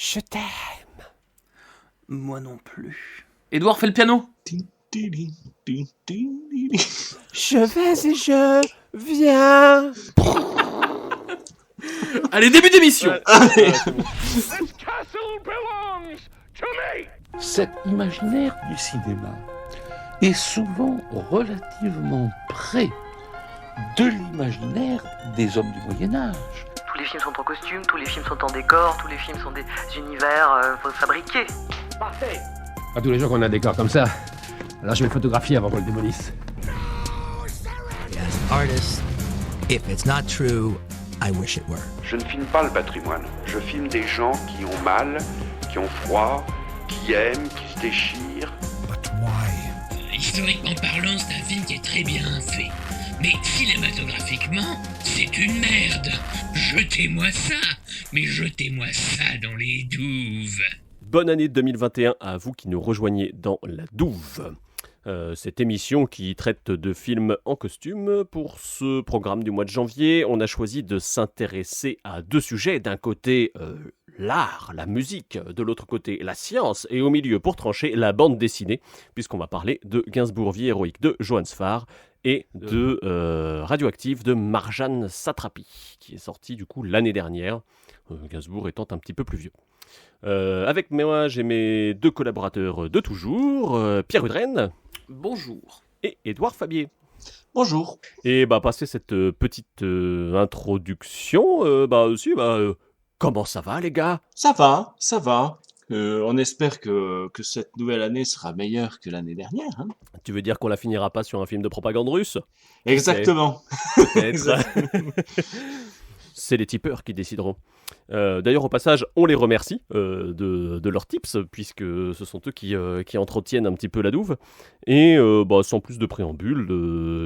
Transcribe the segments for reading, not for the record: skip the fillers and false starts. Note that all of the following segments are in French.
Je t'aime. Moi non plus. Édouard fait le piano. Je vais et je viens. Allez, début d'émission. Cet imaginaire du cinéma est souvent relativement près de l'imaginaire des hommes du Moyen-Âge. Tous les films sont en costume, tous les films sont en décor, tous les films sont des univers fabriqués. Parfait. Pas tous les jours qu'on a un décor comme ça. Alors je vais le photographier avant qu'on le démolisse. Artist, if it's not true, I wish it were. Je ne filme pas le patrimoine. Je filme des gens qui ont mal, qui ont froid, qui aiment, qui se déchirent. But why? Historiquement parlant, c'est un film qui est très bien fait. Mais cinématographiquement, c'est une merde. Jetez-moi ça, mais jetez-moi ça dans les douves. Bonne année 2021 à vous qui nous rejoignez dans la douve. Cette émission qui traite de films en costume. Pour ce programme du mois de janvier, on a choisi de s'intéresser à deux sujets. D'un côté, l'art, la musique, de l'autre côté, la science, et au milieu, pour trancher, la bande dessinée, puisqu'on va parler de Gainsbourg, Vie héroïque de Johannes Farr et de Radioactive de Marjane Satrapi, qui est sorti du coup l'année dernière, Gainsbourg étant un petit peu plus vieux. Avec moi, j'ai mes deux collaborateurs de toujours, Pierre Udren. Bonjour. Et Édouard Fabier. Bonjour. Et passer cette petite introduction, comment ça va les gars ? Ça va, ça va. On espère que cette nouvelle année sera meilleure que l'année dernière. Hein. Tu veux dire qu'on la finira pas sur un film de propagande russe ? Exactement. C'est les tipeurs qui décideront. D'ailleurs, au passage, on les remercie de leurs tips, puisque ce sont eux qui entretiennent un petit peu la douve. Et sans plus de préambule,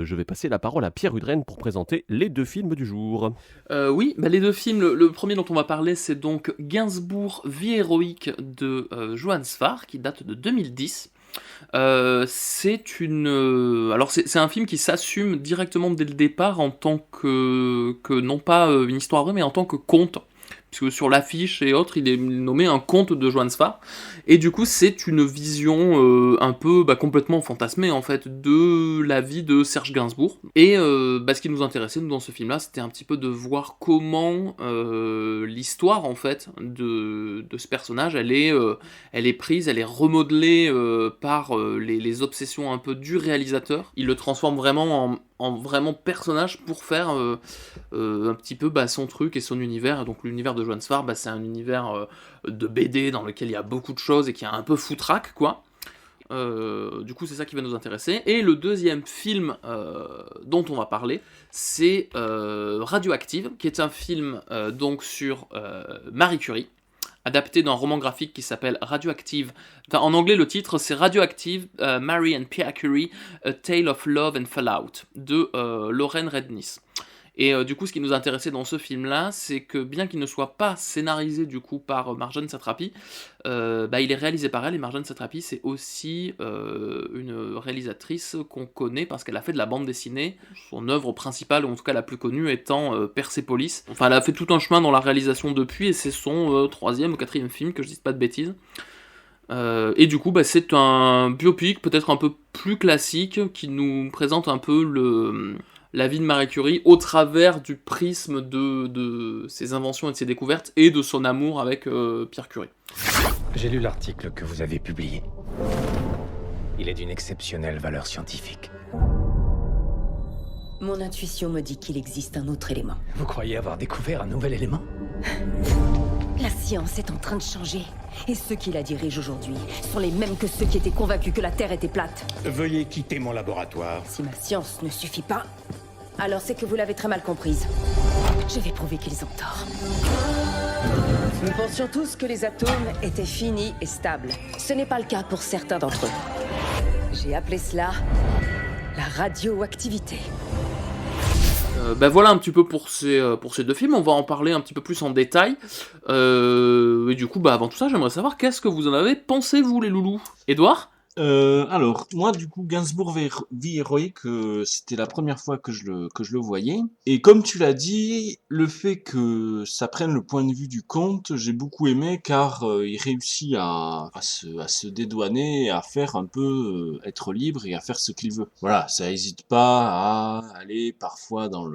je vais passer la parole à Pierre Udren pour présenter les deux films du jour. Oui, les deux films, le premier dont on va parler, c'est donc Gainsbourg, Vie héroïque de Johannes Farr, qui date de 2010. C'est un film qui s'assume directement dès le départ en tant que non pas une histoire vraie, mais en tant que conte. Puisque sur l'affiche et autres, il est nommé un conte de Johannes Farr. Et du coup, c'est une vision un peu complètement fantasmée, en fait, de la vie de Serge Gainsbourg. Et ce qui nous intéressait, nous, dans ce film-là, c'était un petit peu de voir comment l'histoire, en fait, de ce personnage, elle est prise, elle est remodelée par les obsessions un peu du réalisateur. Il le transforme vraiment en vraiment personnage pour faire un petit peu son truc et son univers. Donc l'univers de Johannes Farr, c'est un univers de BD dans lequel il y a beaucoup de choses et qui est un peu foutraque, quoi. Du coup, c'est ça qui va nous intéresser. Et le deuxième film dont on va parler, c'est Radioactive, qui est un film donc sur Marie Curie, adapté d'un roman graphique qui s'appelle Radioactive. En anglais, le titre, c'est Radioactive, Marie and Pierre Curie, A Tale of Love and Fallout, de Lauren Redniss. Et du coup, ce qui nous intéressait dans ce film-là, c'est que bien qu'il ne soit pas scénarisé du coup par Marjane Satrapi, il est réalisé par elle, et Marjane Satrapi, c'est aussi une réalisatrice qu'on connaît parce qu'elle a fait de la bande dessinée. Son œuvre principale, ou en tout cas la plus connue, étant Persepolis. Enfin, elle a fait tout un chemin dans la réalisation depuis, et c'est son troisième ou quatrième film, que je dise pas de bêtises. Et du coup, c'est un biopic peut-être un peu plus classique, qui nous présente un peu la vie de Marie Curie au travers du prisme de ses inventions et de ses découvertes et de son amour avec Pierre Curie. J'ai lu l'article que vous avez publié. Il est d'une exceptionnelle valeur scientifique. Mon intuition me dit qu'il existe un autre élément. Vous croyez avoir découvert un nouvel élément ? La science est en train de changer. Et ceux qui la dirigent aujourd'hui sont les mêmes que ceux qui étaient convaincus que la Terre était plate. Veuillez quitter mon laboratoire. Si ma science ne suffit pas, alors c'est que vous l'avez très mal comprise. Je vais prouver qu'ils ont tort. Nous pensions tous que les atomes étaient finis et stables. Ce n'est pas le cas pour certains d'entre eux. J'ai appelé cela la radioactivité. Voilà un petit peu pour ces deux films. On va en parler un petit peu plus en détail. Et du coup, avant tout ça, j'aimerais savoir qu'est-ce que vous en avez pensé, vous, les loulous. Édouard ? Alors, moi, du coup, Gainsbourg vie héroïque, c'était la première fois que je le voyais. Et comme tu l'as dit, le fait que ça prenne le point de vue du comte, j'ai beaucoup aimé car il réussit à se dédouaner et à faire un peu être libre et à faire ce qu'il veut. Voilà, ça hésite pas à aller parfois dans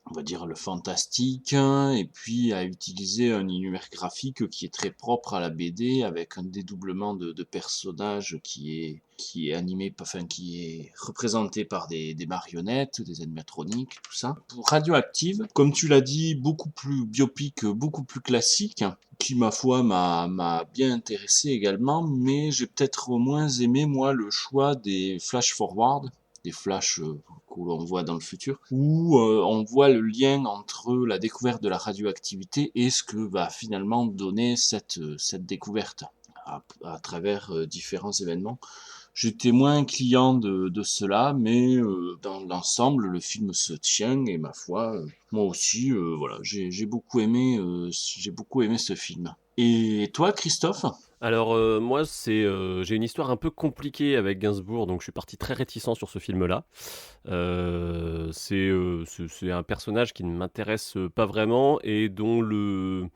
on va dire le fantastique, hein, et puis à utiliser un univers graphique qui est très propre à la BD, avec un dédoublement de personnages qui est animé, enfin qui est représenté par des marionnettes, des animatroniques, tout ça. Pour Radioactive, comme tu l'as dit, beaucoup plus biopic, beaucoup plus classique, qui ma foi m'a bien intéressé également, mais j'ai peut-être moins aimé moi le choix des flash forward, des flashs que l'on voit dans le futur, où on voit le lien entre la découverte de la radioactivité et ce que va finalement donner cette découverte à travers différents événements. J'étais moins client de cela, mais dans l'ensemble, le film se tient et ma foi, moi aussi, voilà, j'ai beaucoup aimé ce film. Et toi, Christophe ? Alors moi j'ai une histoire un peu compliquée avec Gainsbourg, donc je suis parti très réticent sur ce film-là. C'est un personnage qui ne m'intéresse pas vraiment et dont le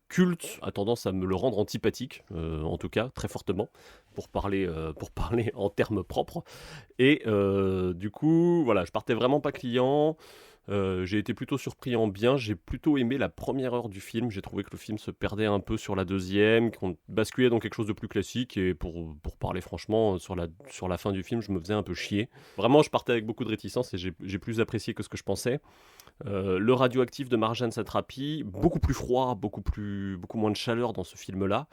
culte a tendance à me le rendre antipathique, en tout cas très fortement, pour parler en termes propres. Et du coup voilà, je partais vraiment pas client. J'ai été plutôt surpris en bien, j'ai plutôt aimé la première heure du film, j'ai trouvé que le film se perdait un peu sur la deuxième, qu'on basculait dans quelque chose de plus classique, et pour parler franchement, sur la fin du film, je me faisais un peu chier. Vraiment, je partais avec beaucoup de réticence et j'ai plus apprécié que ce que je pensais. Le Radioactif de Marjane Satrapi, beaucoup plus froid, beaucoup moins de chaleur dans ce film-là,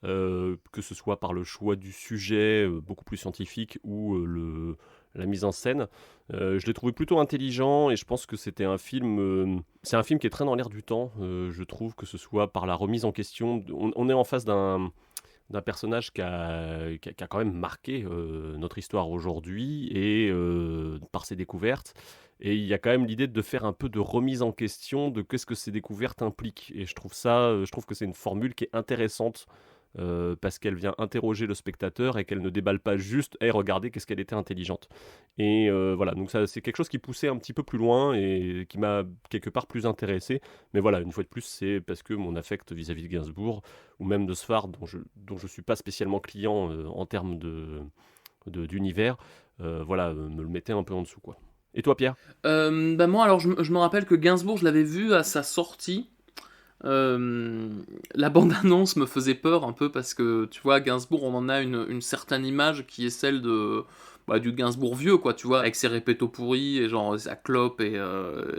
que ce soit par le choix du sujet, beaucoup plus scientifique, ou la mise en scène. Je l'ai trouvé plutôt intelligent et je pense que c'est un film qui est très dans l'air du temps. Je trouve que ce soit par la remise en question. On est en face d'un personnage qui a quand même marqué notre histoire aujourd'hui et par ses découvertes. Et il y a quand même l'idée de faire un peu de remise en question de qu'est-ce que ces découvertes impliquent. Et je trouve que c'est une formule qui est intéressante. Parce qu'elle vient interroger le spectateur et qu'elle ne déballe pas juste « Hey, regardez, qu'est-ce qu'elle était intelligente ». Et voilà, donc ça, c'est quelque chose qui poussait un petit peu plus loin et qui m'a quelque part plus intéressé. Mais voilà, une fois de plus, c'est parce que mon affect vis-à-vis de Gainsbourg, ou même de Sfar, dont je suis pas spécialement client en termes d'univers, voilà, me le mettait un peu en dessous, quoi. Et toi, Pierre ? Moi, alors, je me rappelle que Gainsbourg, je l'avais vu à sa sortie. La bande-annonce me faisait peur un peu parce que tu vois, Gainsbourg, on en a une certaine image qui est celle du Gainsbourg vieux, quoi, tu vois, avec ses répétos pourris et genre sa clope et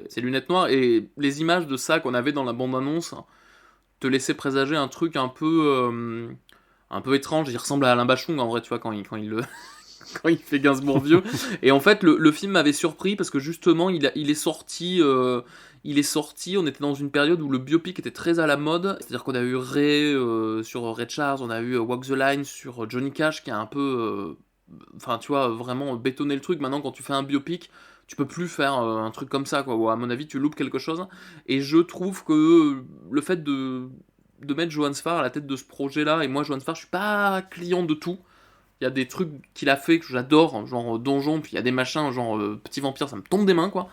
ses lunettes noires, et les images de ça qu'on avait dans la bande-annonce te laissaient présager un truc un peu étrange. Il ressemble à Alain Bachung en vrai, tu vois, quand il fait Gainsbourg vieux. Et en fait, le film m'avait surpris parce que justement, il est sorti. On était dans une période où le biopic était très à la mode. C'est-à-dire qu'on a eu Ray sur Ray Charles, on a eu Walk the Line sur Johnny Cash, qui a un peu, tu vois, vraiment bétonné le truc. Maintenant, quand tu fais un biopic, tu peux plus faire un truc comme ça, quoi. Ou à mon avis, tu loupes quelque chose. Et je trouve que le fait de mettre Johann Sfar à la tête de ce projet-là, et moi, Johann Sfar, je suis pas client de tout. Il y a des trucs qu'il a fait que j'adore, genre Donjon, puis il y a des machins, genre Petit Vampire, ça me tombe des mains, quoi.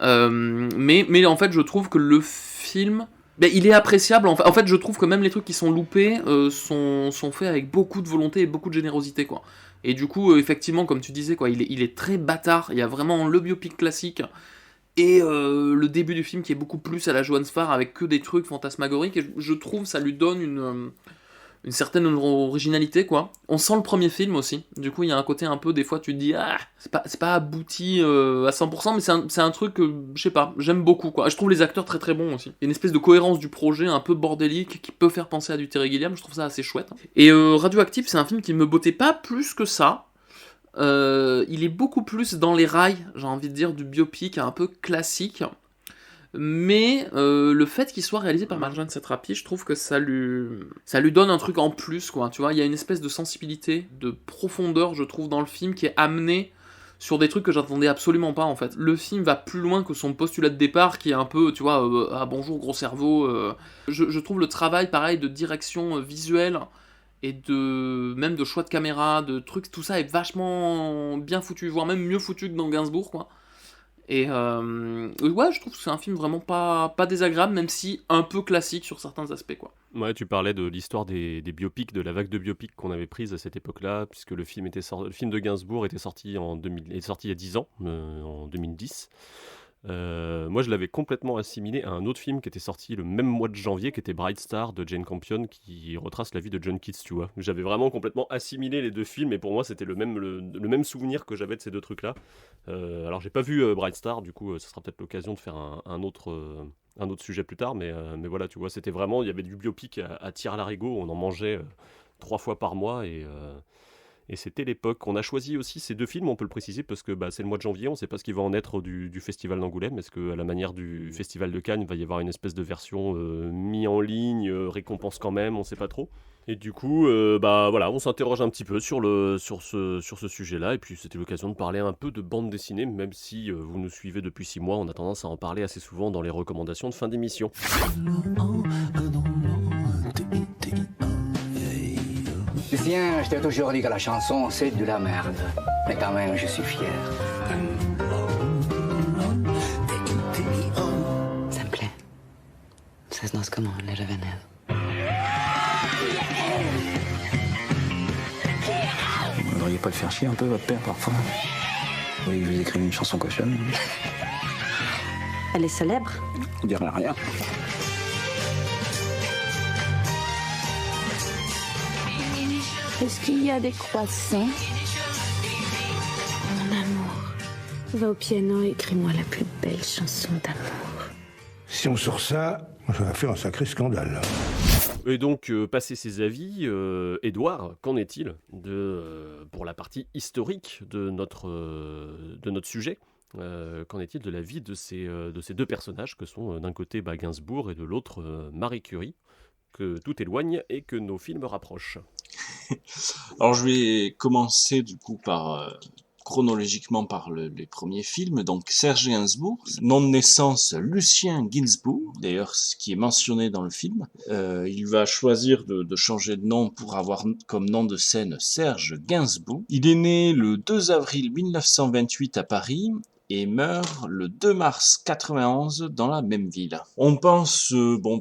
Mais en fait, je trouve que le film, il est appréciable. En fait, je trouve que même les trucs qui sont loupés sont faits avec beaucoup de volonté et beaucoup de générosité, quoi. Et du coup, effectivement, comme tu disais, quoi, il est très bâtard. Il y a vraiment le biopic classique et le début du film qui est beaucoup plus à la Johann Sfar avec que des trucs fantasmagoriques. Et je trouve ça lui donne une certaine originalité, quoi. On sent le premier film aussi. Du coup, il y a un côté un peu, des fois, tu te dis, c'est pas abouti à 100%, mais c'est un truc que, je sais pas, j'aime beaucoup, quoi. Je trouve les acteurs très très bons aussi. Il y a une espèce de cohérence du projet un peu bordélique qui peut faire penser à du Terry Gilliam. Je trouve ça assez chouette. Et Radioactive, c'est un film qui me bottait pas plus que ça. Il est beaucoup plus dans les rails, j'ai envie de dire, du biopic un peu classique. Mais le fait qu'il soit réalisé par Marjane Satrapi, je trouve que ça lui donne un truc en plus, quoi. Tu vois, il y a une espèce de sensibilité, de profondeur, je trouve, dans le film qui est amenée sur des trucs que j'attendais absolument pas, en fait. Le film va plus loin que son postulat de départ, qui est un peu, tu vois, bonjour gros cerveau. Je trouve le travail, pareil, de direction visuelle et même de choix de caméra, de trucs, tout ça est vachement bien foutu, voire même mieux foutu que dans Gainsbourg, quoi. Et ouais, je trouve que c'est un film vraiment pas désagréable, même si un peu classique sur certains aspects, quoi. Ouais, tu parlais de l'histoire des biopics, de la vague de biopics qu'on avait prise à cette époque-là, puisque le film de Gainsbourg était sorti est sorti il y a 10 ans, en 2010. Moi, je l'avais complètement assimilé à un autre film qui était sorti le même mois de janvier, qui était Bright Star de Jane Campion, qui retrace la vie de John Keats, tu vois. J'avais vraiment complètement assimilé les deux films, et pour moi, c'était le même souvenir que j'avais de ces deux trucs-là. Alors, j'ai pas vu Bright Star, du coup, ce sera peut-être l'occasion de faire un autre sujet plus tard, mais voilà, tu vois, c'était vraiment, il y avait du biopic à tir à l'arigot, on en mangeait 3 fois par mois, et c'était l'époque. On a choisi aussi ces deux films, on peut le préciser, parce que c'est le mois de janvier, on ne sait pas ce qui va en être du festival d'Angoulême. Est-ce qu'à la manière du festival de Cannes, il va y avoir une espèce de version mis en ligne, récompense quand même, on ne sait pas trop. Et du coup, voilà, on s'interroge un petit peu sur ce sujet-là, et puis c'était l'occasion de parler un peu de bande dessinée, même si vous nous suivez depuis 6 mois, on a tendance à en parler assez souvent dans les recommandations de fin d'émission. Lucien, je t'ai toujours dit que la chanson, c'est de la merde. Mais quand même, je suis fier. Ça me plaît. Ça se danse comment, les Ravenel? Vous n'auriez pas le faire chier un peu, votre père, parfois? Vous voulez que je vous écrive une chanson cochonne? Elle est célèbre. On dirait rien. Est-ce qu'il y a des croissants? Mon amour, va au piano et écris-moi la plus belle chanson d'amour. Si on sort ça, ça va faire un sacré scandale. Et donc, passé ces avis, Édouard, qu'en est-il pour la partie historique de notre sujet? Qu'en est-il de la vie de ces deux personnages que sont d'un côté Gainsbourg et de l'autre Marie Curie, que tout éloigne et que nos films rapprochent? Alors je vais commencer du coup chronologiquement par les premiers films. Donc Serge Gainsbourg, nom de naissance Lucien Gainsbourg, d'ailleurs ce qui est mentionné dans le film. Il va choisir de changer de nom pour avoir comme nom de scène Serge Gainsbourg. Il est né le 2 avril 1928 à Paris et meurt le 2 mars 91 dans la même ville. On pense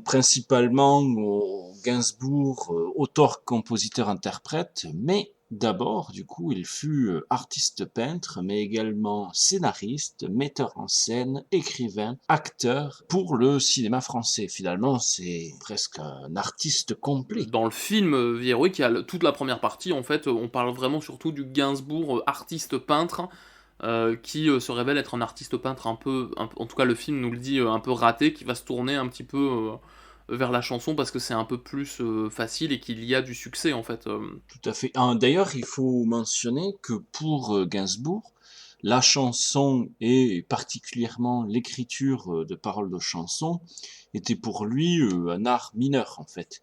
principalement au Gainsbourg, auteur, compositeur, interprète, mais d'abord, du coup, il fut artiste peintre, mais également scénariste, metteur en scène, écrivain, acteur pour le cinéma français. Finalement, c'est presque un artiste complet. Dans le film Vie héroïque, il y a toute la première partie, en fait, on parle vraiment surtout du Gainsbourg artiste peintre, qui se révèle être un artiste peintre en tout cas le film nous le dit, un peu raté, qui va se tourner un petit peu vers la chanson parce que c'est un peu plus facile et qu'il y a du succès en fait. Tout à fait. D'ailleurs, il faut mentionner que pour Gainsbourg, la chanson et particulièrement l'écriture de paroles de chansons était pour lui un art mineur en fait,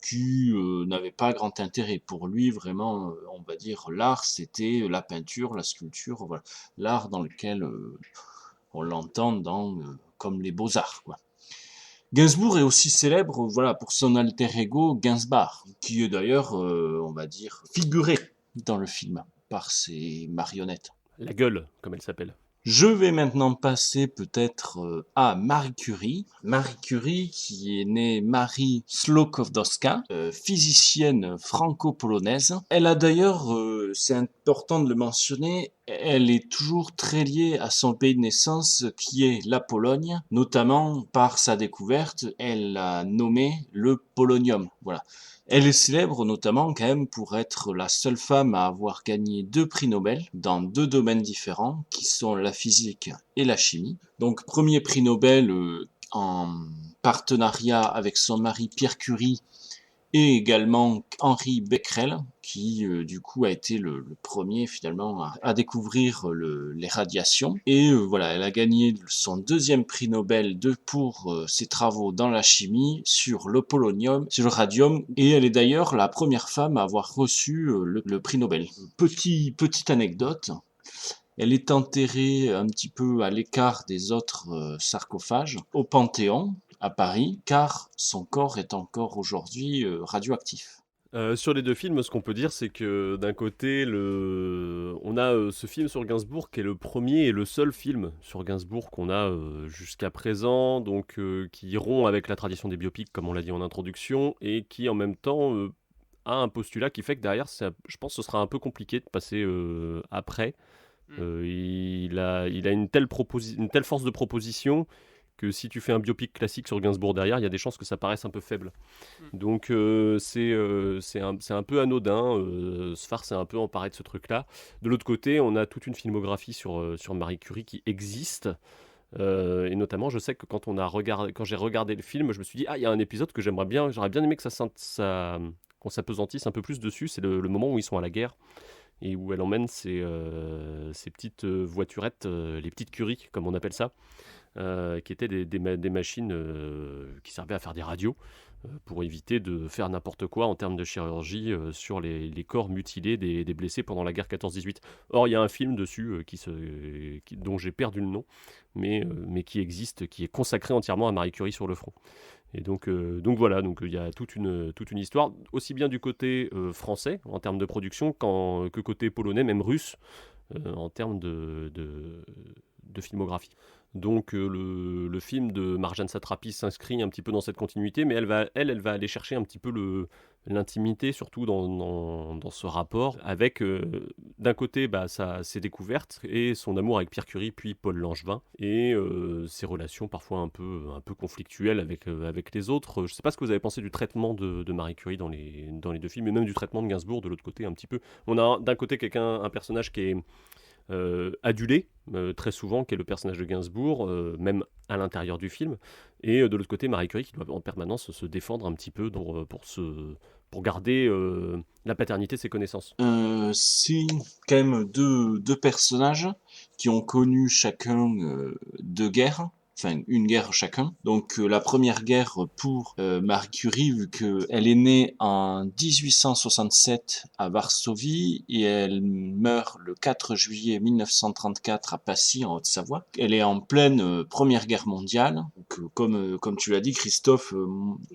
qui n'avait pas grand intérêt. Pour lui, vraiment, on va dire, l'art, c'était la peinture, la sculpture, voilà. L'art dans lequel on l'entend comme les beaux-arts, quoi. Gainsbourg est aussi célèbre pour son alter ego Gainsbar, qui est d'ailleurs, on va dire, figuré dans le film par ses marionnettes. La gueule, comme elle s'appelle. Je vais maintenant passer peut-être à Marie Curie. Marie Curie qui est née Marie Skłodowska, physicienne franco-polonaise. Elle a d'ailleurs, c'est important de le mentionner, elle est toujours très liée à son pays de naissance qui est la Pologne, notamment par sa découverte, elle l'a nommé le polonium. Voilà. Elle est célèbre notamment quand même pour être la seule femme à avoir gagné 2 prix Nobel dans 2 domaines différents qui sont la physique et la chimie. Donc premier prix Nobel en partenariat avec son mari Pierre Curie et également Henri Becquerel qui du coup a été le premier finalement à découvrir les radiations. Et elle a gagné son 2e prix Nobel pour ses travaux dans la chimie sur le polonium, sur le radium, et elle est d'ailleurs la première femme à avoir reçu le prix Nobel. Petite anecdote, elle est enterrée un petit peu à l'écart des autres sarcophages au Panthéon à Paris, car son corps est encore aujourd'hui radioactif. Sur les deux films, ce qu'on peut dire, c'est que d'un côté, on a ce film sur Gainsbourg qui est le premier et le seul film sur Gainsbourg qu'on a jusqu'à présent, donc qui rompt avec la tradition des biopics, comme on l'a dit en introduction, et qui en même temps a un postulat qui fait que derrière, je pense que ce sera un peu compliqué de passer après. Il a une telle force de proposition que si tu fais un biopic classique sur Gainsbourg derrière, il y a des chances que ça paraisse un peu faible. Donc c'est un peu anodin, Sfar s'est un peu emparé de ce truc-là. De l'autre côté, on a toute une filmographie sur Marie Curie qui existe, et notamment je sais que quand j'ai regardé le film, je me suis dit, il y a un épisode que j'aurais bien aimé que qu'on s'apesantisse un peu plus dessus, c'est le moment où ils sont à la guerre, et où elle emmène ses petites voiturettes, les petites Curie, comme on appelle ça, qui étaient des machines qui servaient à faire des radios pour éviter de faire n'importe quoi en termes de chirurgie sur les corps mutilés des blessés pendant la guerre 14-18. Or, il y a un film dessus dont j'ai perdu le nom, mais qui existe, qui est consacré entièrement à Marie Curie sur le front. Et donc voilà, il y a toute une histoire, aussi bien du côté français, en termes de production, que côté polonais, même russe, en termes de filmographie. Donc le film de Marjane Satrapi s'inscrit un petit peu dans cette continuité, mais elle va aller chercher un petit peu l'intimité, surtout dans ce rapport, avec d'un côté ses découvertes et son amour avec Pierre Curie, puis Paul Langevin, et ses relations parfois un peu conflictuelles avec les autres. Je ne sais pas ce que vous avez pensé du traitement de Marie Curie dans les deux films, et même du traitement de Gainsbourg de l'autre côté un petit peu. On a d'un côté un personnage qui est adulé très souvent, qui est le personnage de Gainsbourg, même à l'intérieur du film, et de l'autre côté Marie Curie qui doit en permanence se défendre un petit peu pour garder la paternité de ses connaissances. C'est quand même deux personnages qui ont connu chacun deux guerres. Enfin, une guerre chacun. Donc la première guerre pour Marie Curie, vu qu'elle est née en 1867 à Varsovie et elle meurt le 4 juillet 1934 à Passy, en Haute-Savoie. Elle est en pleine Première Guerre mondiale. Donc, comme tu l'as dit, Christophe,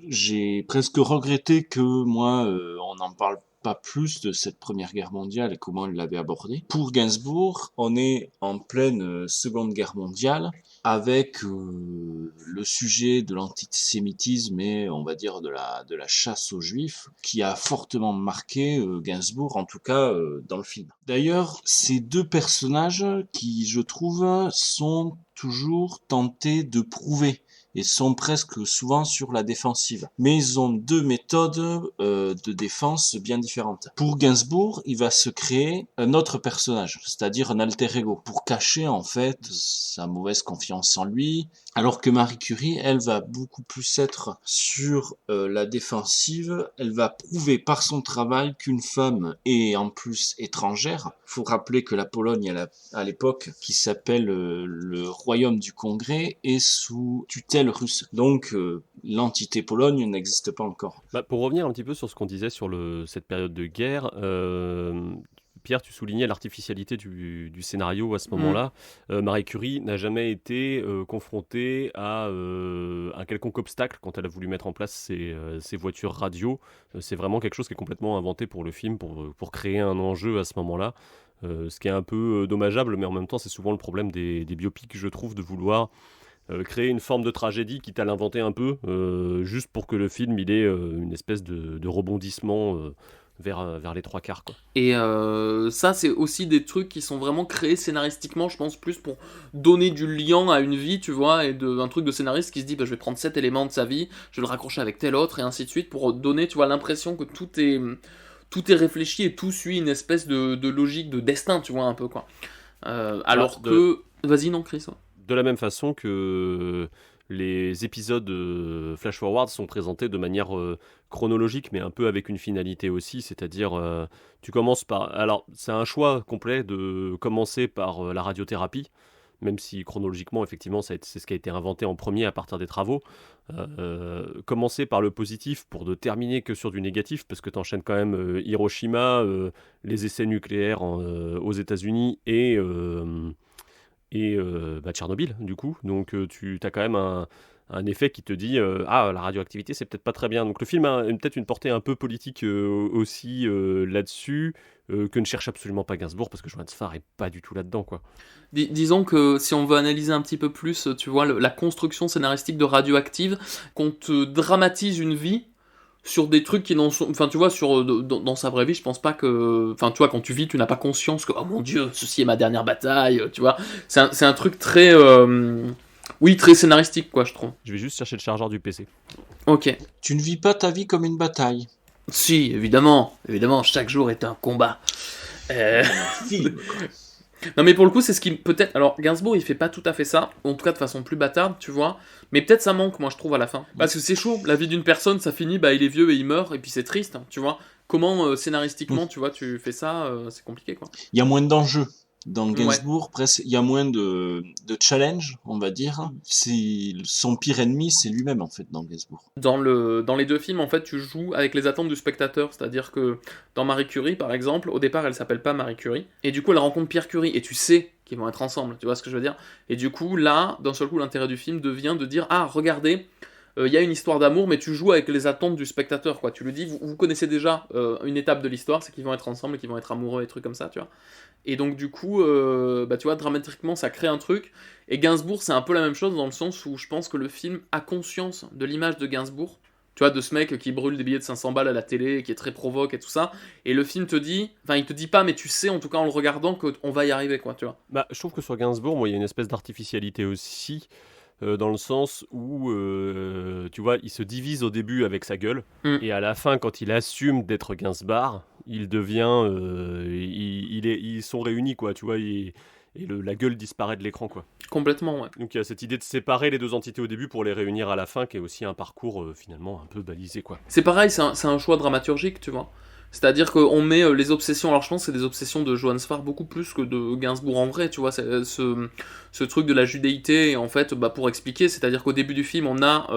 j'ai presque regretté que moi, on n'en parle pas plus de cette Première Guerre mondiale et comment elle l'avait abordée. Pour Gainsbourg, on est en pleine Seconde Guerre mondiale, avec le sujet de l'antisémitisme et on va dire de la chasse aux juifs qui a fortement marqué Gainsbourg, en tout cas dans le film. D'ailleurs, ces deux personnages qui, je trouve, sont toujours tentés de prouver et sont presque souvent sur la défensive. Mais ils ont deux méthodes de défense bien différentes. Pour Gainsbourg, il va se créer un autre personnage, c'est-à-dire un alter ego, pour cacher en fait sa mauvaise confiance en lui, alors que Marie Curie, elle va beaucoup plus être sur la défensive. Elle va prouver par son travail qu'une femme est en plus étrangère. Il faut rappeler que la Pologne à l'époque, qui s'appelle le Royaume du Congrès, est sous tutelle russe. Donc l'entité Pologne n'existe pas encore. Pour revenir un petit peu sur ce qu'on disait sur cette période de guerre, Pierre, tu soulignais l'artificialité du scénario à ce moment-là. Marie Curie n'a jamais été confrontée à un quelconque obstacle quand elle a voulu mettre en place ses voitures radio. C'est vraiment quelque chose qui est complètement inventé pour le film, pour créer un enjeu à ce moment-là. Ce qui est un peu dommageable, mais en même temps, c'est souvent le problème des biopics, je trouve, de vouloir créer une forme de tragédie, quitte à l'inventer un peu, juste pour que le film il ait une espèce de rebondissement vers les trois quarts, quoi. Et ça, c'est aussi des trucs qui sont vraiment créés scénaristiquement, je pense, plus pour donner du lien à une vie, tu vois, et un truc de scénariste qui se dit, je vais prendre cet élément de sa vie, je vais le raccrocher avec tel autre, et ainsi de suite, pour donner, tu vois, l'impression que tout est réfléchi et tout suit une espèce de logique de destin, tu vois, un peu, quoi. Alors que... Vas-y, non, Chris. Ouais. De la même façon que les épisodes Flash Forward sont présentés de manière chronologique, mais un peu avec une finalité aussi, c'est-à-dire tu commences par... Alors, c'est un choix complet de commencer par la radiothérapie, même si chronologiquement, effectivement, c'est ce qui a été inventé en premier à partir des travaux. Commencer par le positif pour ne terminer que sur du négatif, parce que tu enchaînes quand même Hiroshima, les essais nucléaires aux États-Unis et Tchernobyl, du coup. Donc tu as quand même un effet qui te dit la radioactivité c'est peut-être pas très bien. Donc le film a peut-être une portée un peu politique aussi là-dessus, que ne cherche absolument pas Gainsbourg, parce que Johannes Farr est pas du tout là-dedans, quoi. Disons que si on veut analyser un petit peu plus, tu vois, la construction scénaristique de Radioactive, qu'on te dramatise une vie sur des trucs qui n'en sont... Enfin, tu vois, dans sa vraie vie, je pense pas que... Enfin, tu vois, quand tu vis, tu n'as pas conscience que, oh mon Dieu, ceci est ma dernière bataille, tu vois. C'est un truc très... Oui, très scénaristique, quoi, je trouve. Je vais juste chercher le chargeur du PC. Ok. Tu ne vis pas ta vie comme une bataille. Si, évidemment, chaque jour est un combat. Non mais pour le coup c'est ce qui peut-être... Alors Gainsbourg il fait pas tout à fait ça, en tout cas de façon plus bâtarde tu vois, mais peut-être ça manque moi je trouve à la fin. Parce que c'est chaud, la vie d'une personne ça finit, il est vieux et il meurt et puis c'est triste, tu vois. Comment scénaristiquement tu vois tu fais ça, c'est compliqué quoi. Il y a moins d'enjeux. Dans Gainsbourg, presque, il y a moins de challenge, on va dire. Son pire ennemi, c'est lui-même, en fait, dans Gainsbourg. Dans les deux films, en fait, tu joues avec les attentes du spectateur. C'est-à-dire que dans Marie Curie, par exemple, au départ, elle s'appelle pas Marie Curie. Et du coup, elle rencontre Pierre Curie. Et tu sais qu'ils vont être ensemble, tu vois ce que je veux dire. Et du coup, là, d'un seul coup, l'intérêt du film devient de dire « Ah, regardez, il y a une histoire d'amour, mais tu joues avec les attentes du spectateur, quoi. » Tu lui dis, vous connaissez déjà une étape de l'histoire, c'est qu'ils vont être ensemble, qu'ils vont être amoureux, et trucs comme ça, tu vois. Et donc du coup, tu vois, dramatiquement, ça crée un truc. Et Gainsbourg, c'est un peu la même chose dans le sens où je pense que le film a conscience de l'image de Gainsbourg. Tu vois, de ce mec qui brûle des billets de 500 balles à la télé, qui est très provoque et tout ça. Et le film te dit, enfin il te dit pas, mais tu sais en tout cas en le regardant qu'on va y arriver, quoi, tu vois. Je trouve que sur Gainsbourg, moi, il y a une espèce d'artificialité aussi. Dans le sens où, tu vois, il se divise au début avec sa gueule, et à la fin, quand il assume d'être Gainsbourg, il devient... ils sont réunis, quoi, tu vois, la gueule disparaît de l'écran, quoi. Complètement, ouais. Donc il y a cette idée de séparer les deux entités au début pour les réunir à la fin, qui est aussi un parcours, finalement, un peu balisé, quoi. C'est pareil, c'est un choix dramaturgique, tu vois. C'est-à-dire qu'on met les obsessions, alors je pense que c'est des obsessions de Johannes Farr beaucoup plus que de Gainsbourg en vrai, tu vois, ce truc de la judéité, en fait, pour expliquer, c'est-à-dire qu'au début du film, on a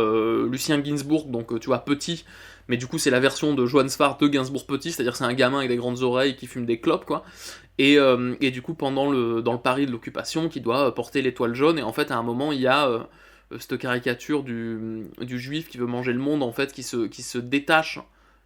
Lucien Gainsbourg, donc tu vois, petit, mais du coup c'est la version de Johannes Farr de Gainsbourg petit, c'est-à-dire c'est un gamin avec des grandes oreilles qui fume des clopes, quoi, et du coup dans le Paris de l'occupation, qui doit porter l'étoile jaune, et en fait à un moment il y a cette caricature du juif qui veut manger le monde, en fait, qui se détache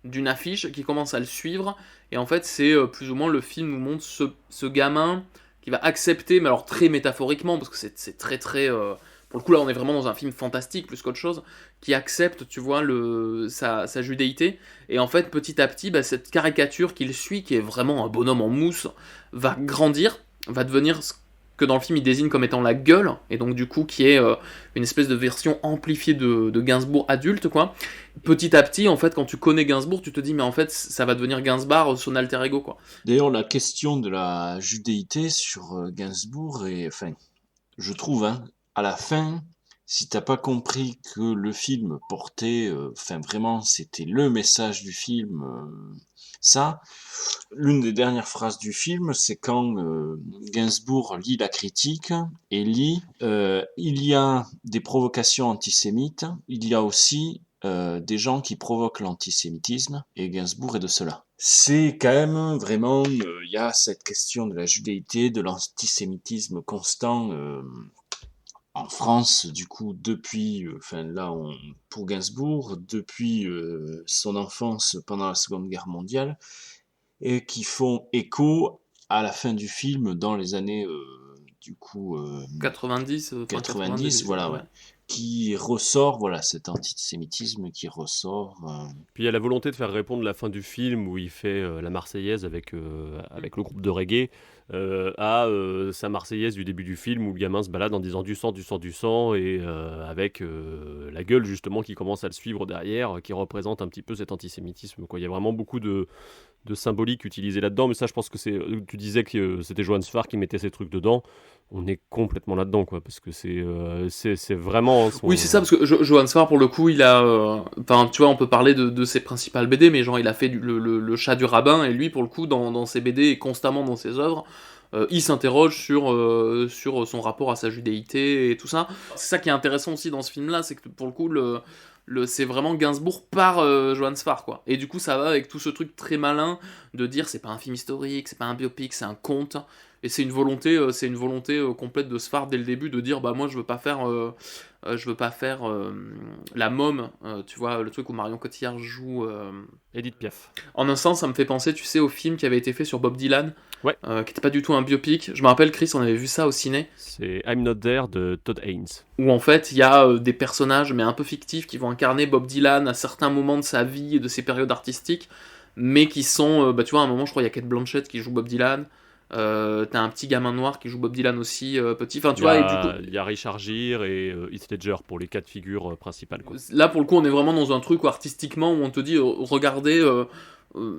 d'une affiche, qui commence à le suivre, et en fait c'est plus ou moins le film nous montre ce gamin qui va accepter, mais alors très métaphoriquement, parce que c'est très très... pour le coup là on est vraiment dans un film fantastique plus qu'autre chose, qui accepte, tu vois, sa judéité, et en fait petit à petit, cette caricature qu'il suit, qui est vraiment un bonhomme en mousse, va grandir, va devenir ce que dans le film il désigne comme étant la gueule, et donc du coup qui est une espèce de version amplifiée de Gainsbourg adulte, quoi. Petit à petit, en fait, quand tu connais Gainsbourg, tu te dis mais en fait ça va devenir Gainsbourg, son alter ego, quoi. D'ailleurs la question de la judéité sur Gainsbourg est, enfin, je trouve, à la fin, si t'as pas compris que le film portait, vraiment c'était le message du film, ça, l'une des dernières phrases du film, c'est quand Gainsbourg lit la critique et lit il y a des provocations antisémites, il y a aussi des gens qui provoquent l'antisémitisme, et Gainsbourg est de cela. C'est quand même vraiment, il y a cette question de la judéité, de l'antisémitisme constant en France, du coup, depuis, pour Gainsbourg, depuis son enfance pendant la Seconde Guerre mondiale, et qui font écho à la fin du film dans les années, 90, voilà, ouais. Qui ressort, voilà, cet antisémitisme qui ressort. Puis il y a la volonté de faire répondre la fin du film où il fait la Marseillaise avec le groupe de reggae à sa Marseillaise du début du film où le gamin se balade en disant du sang, du sang, du sang, et avec la gueule justement qui commence à le suivre derrière, qui représente un petit peu cet antisémitisme, quoi. Il y a vraiment beaucoup de symbolique utilisée là-dedans, mais ça je pense que tu disais que c'était Johannes Farr qui mettait ces trucs dedans. On est complètement là-dedans, quoi, parce que c'est vraiment... Oui, c'est ça, parce que Johannes Farr, pour le coup, il a... tu vois, on peut parler de ses principales BD, mais genre, il a fait le chat du rabbin, et lui, pour le coup, dans ses BD et constamment dans ses œuvres, il s'interroge sur son rapport à sa judéité et tout ça. C'est ça qui est intéressant aussi dans ce film-là, c'est que, pour le coup, c'est vraiment Gainsbourg par Johannes Farr, quoi. Et du coup, ça va avec tout ce truc très malin de dire c'est pas un film historique, c'est pas un biopic, c'est un conte. Et c'est une volonté complète de Sfar dès le début de dire bah moi je veux pas faire la môme, tu vois, le truc où Marion Cotillard joue Edith Piaf. En un sens, ça me fait penser, tu sais, au film qui avait été fait sur Bob Dylan, Ouais. qui était pas du tout un biopic. Je me rappelle, Chris, on avait vu ça au ciné, C'est I'm Not There de Todd Haynes. où en fait il y a des personnages mais un peu fictifs qui vont incarner Bob Dylan à certains moments de sa vie et de ses périodes artistiques, mais qui sont, tu vois, à un moment je crois il y a Cate Blanchett qui joue Bob Dylan. T'as un petit gamin noir qui joue Bob Dylan aussi, petit. Enfin, tu vois, et du coup, Il y a Richard Gere et Heath Ledger pour les 4 figures principales, quoi. là pour le coup, on est vraiment dans un truc où, artistiquement où on te dit, regardez,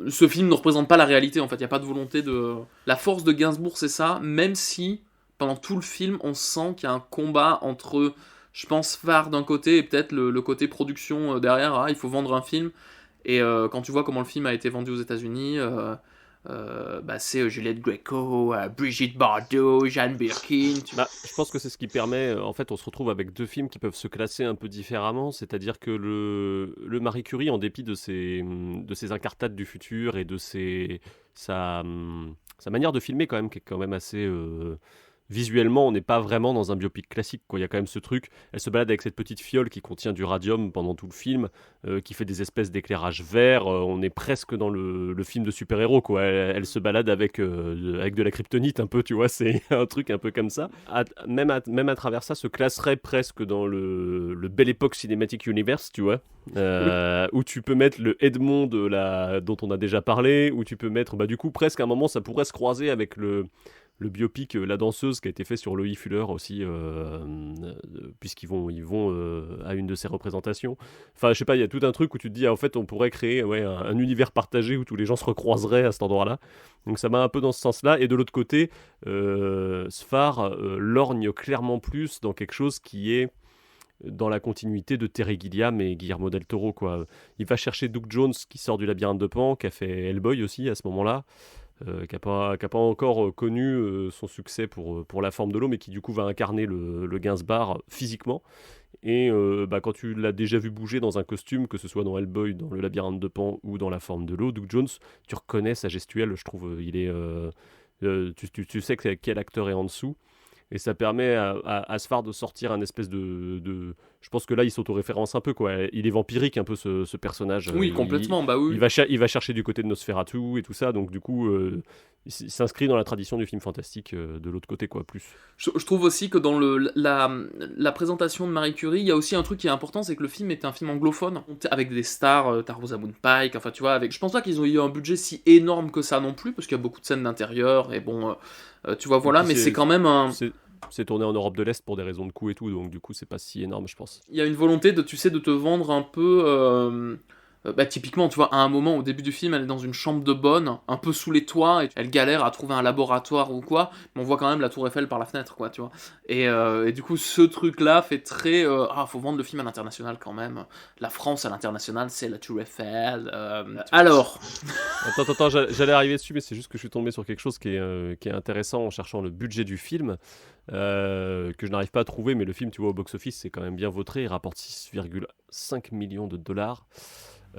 ce film ne représente pas la réalité. En fait, il y a pas de volonté de. La force de Gainsbourg, c'est ça. Même si pendant tout le film, on sent qu'il y a un combat entre, je pense, Phare d'un côté et peut-être le côté production derrière. Ah, il faut vendre un film. Et quand tu vois comment le film a été vendu aux États-Unis. C'est Juliette Greco, Brigitte Bardot, Jeanne Birkin. Je pense que c'est ce qui permet. En fait, on se retrouve avec 2 films qui peuvent se classer un peu différemment. C'est-à-dire que le Marie Curie, en dépit de ses incartades du futur et de sa manière de filmer, quand même, qui est quand même assez. Visuellement, on n'est pas vraiment dans un biopic classique, quoi. Il y a quand même ce truc. Elle se balade avec cette petite fiole qui contient du radium pendant tout le film, qui fait des espèces d'éclairage vert. On est presque dans le film de super-héros, quoi. Elle se balade avec de la kryptonite un peu, tu vois. C'est un truc un peu comme ça. Même à travers ça, se classerait presque dans le Belle Époque Cinematic Universe, tu vois. Où tu peux mettre le Edmond dont on a déjà parlé, où tu peux mettre, du coup, presque à un moment, ça pourrait se croiser avec le biopic La Danseuse qui a été fait sur Loïc Fuller aussi, puisqu'ils vont à une de ses représentations. Enfin, je sais pas, il y a tout un truc où tu te dis, en fait, on pourrait créer un univers partagé où tous les gens se recroiseraient à cet endroit-là. Donc ça va un peu dans ce sens-là. Et de l'autre côté, Sfar lorgne clairement plus dans quelque chose qui est dans la continuité de Terry Gilliam et Guillermo del Toro, quoi. Il va chercher Doug Jones qui sort du Labyrinthe de Pan, qui a fait Hellboy aussi à ce moment-là. Qui n'a pas encore connu son succès pour La Forme de l'eau, mais qui du coup va incarner le Gainsbourg physiquement. Et quand tu l'as déjà vu bouger dans un costume, que ce soit dans Hellboy, dans le Labyrinthe de Pan ou dans La Forme de l'eau, Doug Jones, tu reconnais sa gestuelle, je trouve. Il est, tu sais quel acteur est en dessous. Et ça permet à Sfar de sortir un espèce de... Je pense que là, il s'autoréférence un peu, quoi. Il est vampirique, un peu, ce personnage. Oui, complètement, oui. Il va chercher du côté de Nosferatu et tout ça, donc du coup, il s'inscrit dans la tradition du film fantastique de l'autre côté, quoi, plus. Je trouve aussi que dans la présentation de Marie Curie, il y a aussi un truc qui est important, c'est que le film est un film anglophone, avec des stars, t'as Rosamund Pike, enfin, tu vois, je pense pas qu'ils ont eu un budget si énorme que ça non plus, parce qu'il y a beaucoup de scènes d'intérieur, et bon... tu vois, voilà, mais c'est quand même un... C'est tourné en Europe de l'Est pour des raisons de coût et tout, donc du coup, c'est pas si énorme, je pense. Il y a une volonté de te vendre un peu... typiquement, tu vois, à un moment, au début du film, elle est dans une chambre de bonne, un peu sous les toits, et elle galère à trouver un laboratoire ou quoi, mais on voit quand même la tour Eiffel par la fenêtre, quoi, tu vois. Et du coup, ce truc-là fait très... faut vendre le film à l'international, quand même. La France, à l'international, c'est la tour Eiffel. Alors... Attends, j'allais arriver dessus, mais c'est juste que je suis tombé sur quelque chose qui est intéressant en cherchant le budget du film, que je n'arrive pas à trouver, mais le film, tu vois, au box-office, c'est quand même bien vautré, il rapporte 6,5 millions de dollars.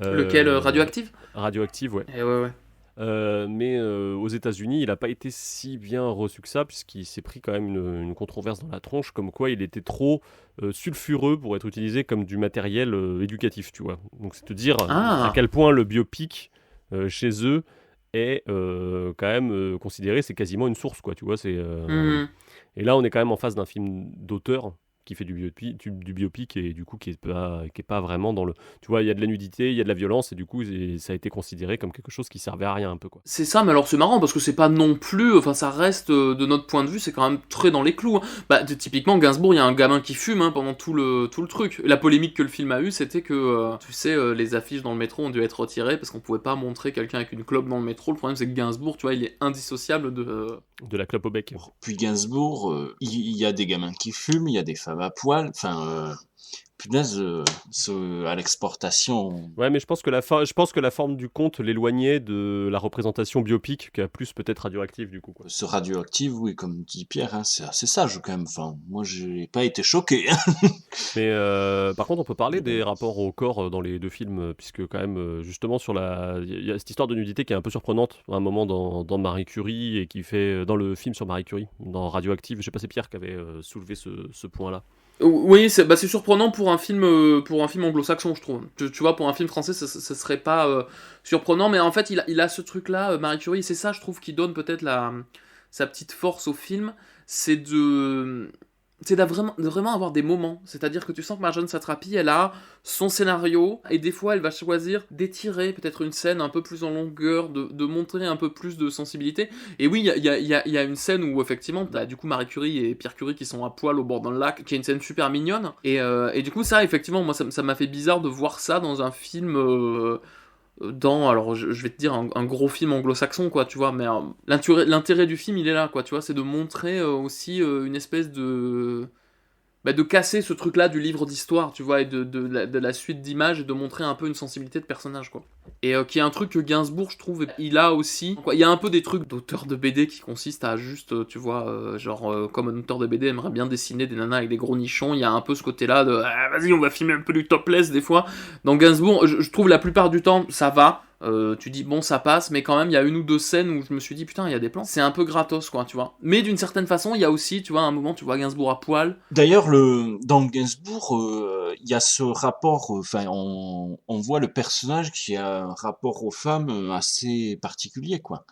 Lequel, Radioactive ? Radioactive, ouais. Et ouais. Mais aux États-Unis, il n'a pas été si bien reçu que ça, puisqu'il s'est pris quand même une controverse dans la tronche, comme quoi il était trop sulfureux pour être utilisé comme du matériel éducatif, tu vois. Donc c'est te dire à quel point le biopic chez eux est quand même considéré, c'est quasiment une source, quoi, tu vois. Et là, on est quand même en face d'un film d'auteur qui fait du biopic et du coup qui est pas vraiment dans le... Tu vois, il y a de la nudité, il y a de la violence et du coup ça a été considéré comme quelque chose qui servait à rien un peu, quoi. C'est ça, mais alors c'est marrant parce que c'est pas non plus... Enfin, ça reste, de notre point de vue, c'est quand même très dans les clous. Typiquement, Gainsbourg, il y a un gamin qui fume pendant tout le truc. La polémique que le film a eue, c'était que, tu sais, les affiches dans le métro ont dû être retirées parce qu'on pouvait pas montrer quelqu'un avec une clope dans le métro. Le problème, c'est que Gainsbourg, tu vois, il est indissociable de la clope au bec. Puis Gainsbourg, il y a des gamins qui fument, il y a des femmes à poil, enfin... punaise, à l'exportation. Ouais, mais je pense que la forme du conte l'éloignait de la représentation biopic, qui a plus peut-être radioactive du coup. Quoi. Ce radioactif, oui, comme dit Pierre, hein, c'est assez sage quand même. Enfin, moi, j'ai pas été choqué. Mais par contre, on peut parler des rapports au corps dans les deux films, puisque quand même, justement, il y a cette histoire de nudité qui est un peu surprenante à un moment dans Marie Curie et qui fait dans le film sur Marie Curie, dans Radioactive. Je sais pas, c'est Pierre qui avait soulevé ce point-là. Oui, c'est surprenant pour un film anglo-saxon, je trouve. Tu vois, pour un film français, ça serait pas surprenant, mais en fait, il a ce truc-là, Marie Curie, c'est ça, je trouve, qui donne peut-être sa petite force au film, c'est de vraiment avoir des moments. C'est-à-dire que tu sens que Marjane Satrapi, elle a son scénario, et des fois, elle va choisir d'étirer peut-être une scène un peu plus en longueur, de montrer un peu plus de sensibilité. Et oui, il y a une scène où, effectivement, t'as du coup Marie Curie et Pierre Curie qui sont à poil au bord d'un lac, qui est une scène super mignonne. Et du coup, ça, effectivement, moi, ça m'a fait bizarre de voir ça dans un film... alors je vais te dire un gros film anglo-saxon, quoi, tu vois, mais l'intérêt du film, il est là, quoi, tu vois, c'est de montrer aussi une espèce de casser ce truc-là du livre d'histoire, tu vois, et de la suite d'images, et de montrer un peu une sensibilité de personnage, quoi. Et qui est un truc que Gainsbourg, je trouve, il a aussi, quoi. Il y a un peu des trucs d'auteur de BD qui consistent à juste, tu vois, comme un auteur de BD aimerait bien dessiner des nanas avec des gros nichons, il y a un peu ce côté-là de vas-y, on va filmer un peu du topless des fois. Dans Gainsbourg, je trouve la plupart du temps, ça va. Tu dis bon, ça passe, mais quand même il y a une ou deux scènes où je me suis dit putain, il y a des plans, c'est un peu gratos, quoi, tu vois. Mais d'une certaine façon, il y a aussi, tu vois, un moment, tu vois Gainsbourg à poil. D'ailleurs, dans Gainsbourg, il y a ce rapport, on voit le personnage qui a un rapport aux femmes assez particulier, quoi.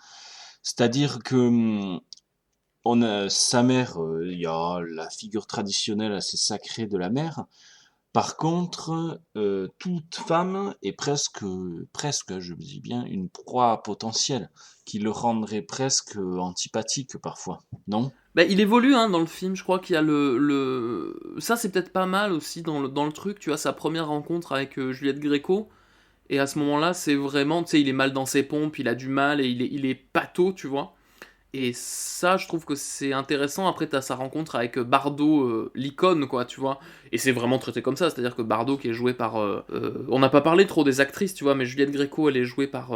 C'est-à-dire que on a sa mère, il y a la figure traditionnelle assez sacrée de la mère. Par contre, toute femme est presque, je me dis bien, une proie potentielle, qui le rendrait presque antipathique parfois, non ? Il évolue dans le film, je crois qu'il y a ça c'est peut-être pas mal aussi dans le truc, tu vois, sa première rencontre avec Juliette Gréco, et à ce moment-là, c'est vraiment, tu sais, il est mal dans ses pompes, il a du mal, et il est pâteau, tu vois. Et ça, je trouve que c'est intéressant. Après, t'as sa rencontre avec Bardot, l'icône, quoi, tu vois. Et c'est vraiment traité comme ça. C'est-à-dire que Bardot, qui est joué par... on n'a pas parlé trop des actrices, tu vois, mais Juliette Gréco, elle est jouée par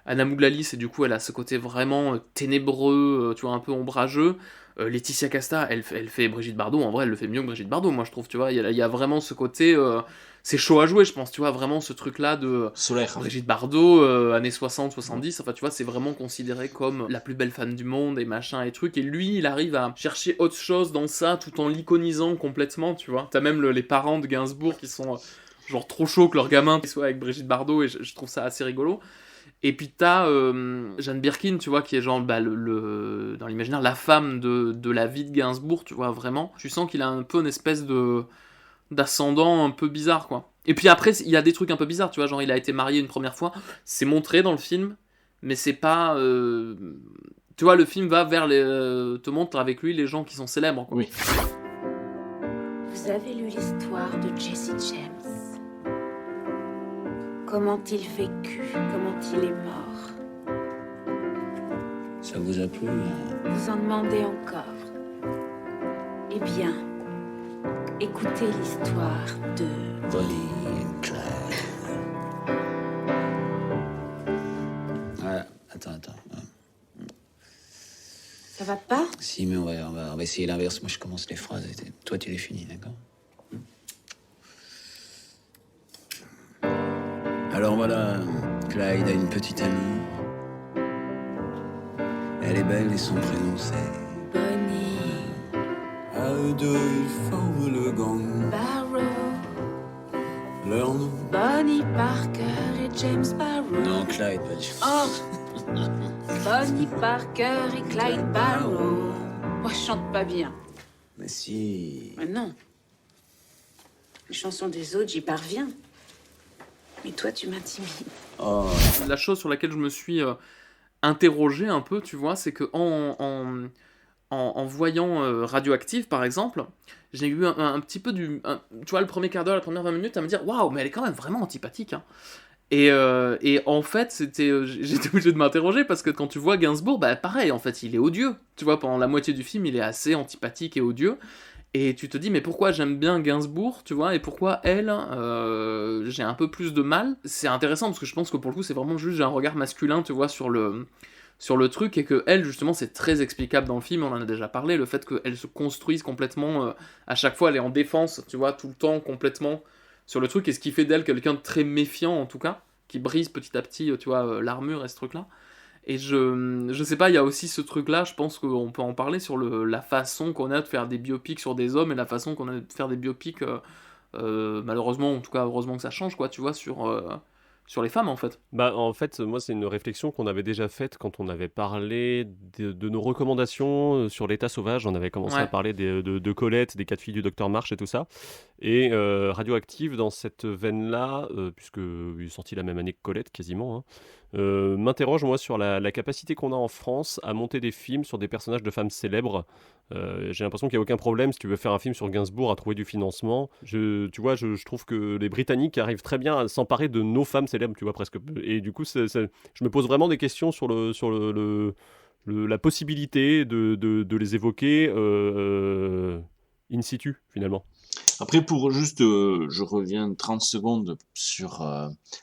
Anna Mouglalis, et du coup, elle a ce côté vraiment ténébreux, tu vois, un peu ombrageux. Laetitia Casta, elle fait Brigitte Bardot. En vrai, elle le fait mieux que Brigitte Bardot, moi, je trouve, tu vois. Il y a vraiment ce côté... c'est chaud à jouer, je pense, tu vois, vraiment ce truc-là de solaire. Brigitte Bardot, années 60, 70, enfin, tu vois, c'est vraiment considéré comme la plus belle femme du monde, et machin, et trucs, et lui, il arrive à chercher autre chose dans ça, tout en l'iconisant complètement, tu vois. T'as même les parents de Gainsbourg qui sont, genre, trop chauds que leur gamin soit avec Brigitte Bardot, et je trouve ça assez rigolo. Et puis t'as Jeanne Birkin, tu vois, qui est genre dans l'imaginaire la femme de la vie de Gainsbourg, tu vois, vraiment. Tu sens qu'il a un peu une espèce d'ascendant un peu bizarre, quoi. Et puis après, il y a des trucs un peu bizarres, tu vois, genre il a été marié une première fois, c'est montré dans le film, mais c'est pas... tu vois, le film va vers te montre avec lui les gens qui sont célèbres, quoi. Oui. Vous avez lu l'histoire de Jesse James? Comment il vécut? Comment il est mort? Ça vous a plu? Vous en demandez encore? Eh bien, écoutez l'histoire de Bonnie et Clyde. Voilà, attends. Ça va pas? Si, mais on va essayer l'inverse. Moi, je commence les phrases et toi, tu les finis, d'accord? Alors voilà, Clyde a une petite amie. Elle est belle et son prénom c'est... Bonnie. À eux deux, ils forment le gang. Barrow. Leur nom? Bonnie Parker et James Barrow. Non, Clyde, pas du... Oh. Bonnie Parker et Clyde Barrow. Moi, je chante pas bien. Mais si... Mais non. Les chansons des autres, j'y parviens. Mais toi, tu m'intimides. Oh. La chose sur laquelle je me suis interrogé un peu, tu vois, c'est que en voyant Radioactive, par exemple, j'ai eu un petit peu tu vois, le premier quart d'heure, la première 20 minutes, à me dire waouh, mais elle est quand même vraiment antipathique, hein. Et en fait, j'étais obligé de m'interroger parce que quand tu vois Gainsbourg, pareil, en fait, il est odieux. Tu vois, pendant la moitié du film, il est assez antipathique et odieux. Et tu te dis, mais pourquoi j'aime bien Gainsbourg, tu vois, et pourquoi elle, j'ai un peu plus de mal. C'est intéressant, parce que je pense que pour le coup, c'est vraiment juste, j'ai un regard masculin, tu vois, sur le truc, et que elle, justement, c'est très explicable dans le film, on en a déjà parlé, le fait qu'elle se construise complètement, à chaque fois, elle est en défense, tu vois, tout le temps, complètement, sur le truc, et ce qui fait d'elle quelqu'un de très méfiant, en tout cas, qui brise petit à petit, tu vois, l'armure et ce truc-là. Et je sais pas, il y a aussi ce truc-là, je pense qu'on peut en parler sur la façon qu'on a de faire des biopics sur des hommes et la façon qu'on a de faire des biopics, malheureusement, en tout cas, heureusement que ça change, quoi, tu vois, sur les femmes, en fait. Bah, en fait, moi, c'est une réflexion qu'on avait déjà faite quand on avait parlé de nos recommandations sur l'état sauvage. On avait commencé à parler de Colette, des 4 filles du Docteur March et tout ça. Et Radioactive, dans cette veine-là, puisqu'il est sorti la même année que Colette, quasiment, hein, m'interroge, moi, sur la capacité qu'on a en France à monter des films sur des personnages de femmes célèbres. J'ai l'impression qu'il n'y a aucun problème, si tu veux faire un film sur Gainsbourg, à trouver du financement. Tu vois, je trouve que les Britanniques arrivent très bien à s'emparer de nos femmes célèbres, tu vois, presque. Et du coup, je me pose vraiment des questions sur la possibilité de les évoquer in situ, finalement. Après, pour juste, je reviens 30 secondes sur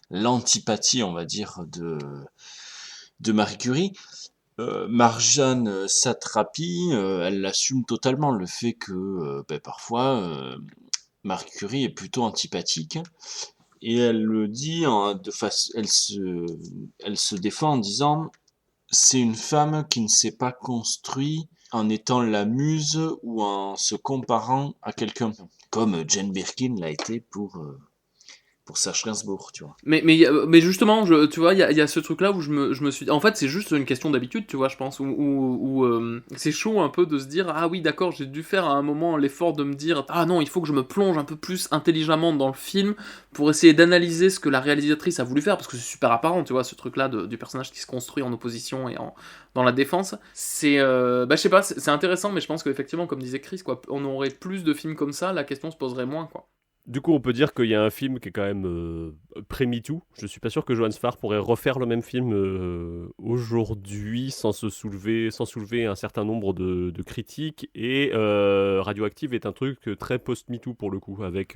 l'antipathie, on va dire, de Marie Curie. Marjane Satrapi, elle assume totalement le fait que parfois Marie Curie est plutôt antipathique, et elle le dit elle se défend en disant c'est une femme qui ne s'est pas construite en étant la muse ou en se comparant à quelqu'un, comme Jane Birkin l'a été pour Serge Gainsbourg, tu vois. Mais justement, tu vois, il y a ce truc-là où je me suis... En fait, c'est juste une question d'habitude, tu vois, je pense, où c'est chaud un peu de se dire, ah oui, d'accord, j'ai dû faire à un moment l'effort de me dire, ah non, il faut que je me plonge un peu plus intelligemment dans le film pour essayer d'analyser ce que la réalisatrice a voulu faire, parce que c'est super apparent, tu vois, ce truc-là du personnage qui se construit en opposition et dans la défense. C'est, je sais pas, c'est intéressant, mais je pense qu'effectivement, comme disait Chris, quoi, on aurait plus de films comme ça, la question se poserait moins, quoi. Du coup, on peut dire qu'il y a un film qui est quand même pré-MeToo. Je suis pas sûr que Johannes Farr pourrait refaire le même film aujourd'hui sans soulever un certain nombre de critiques. Et Radioactive est un truc très post-MeToo pour le coup, avec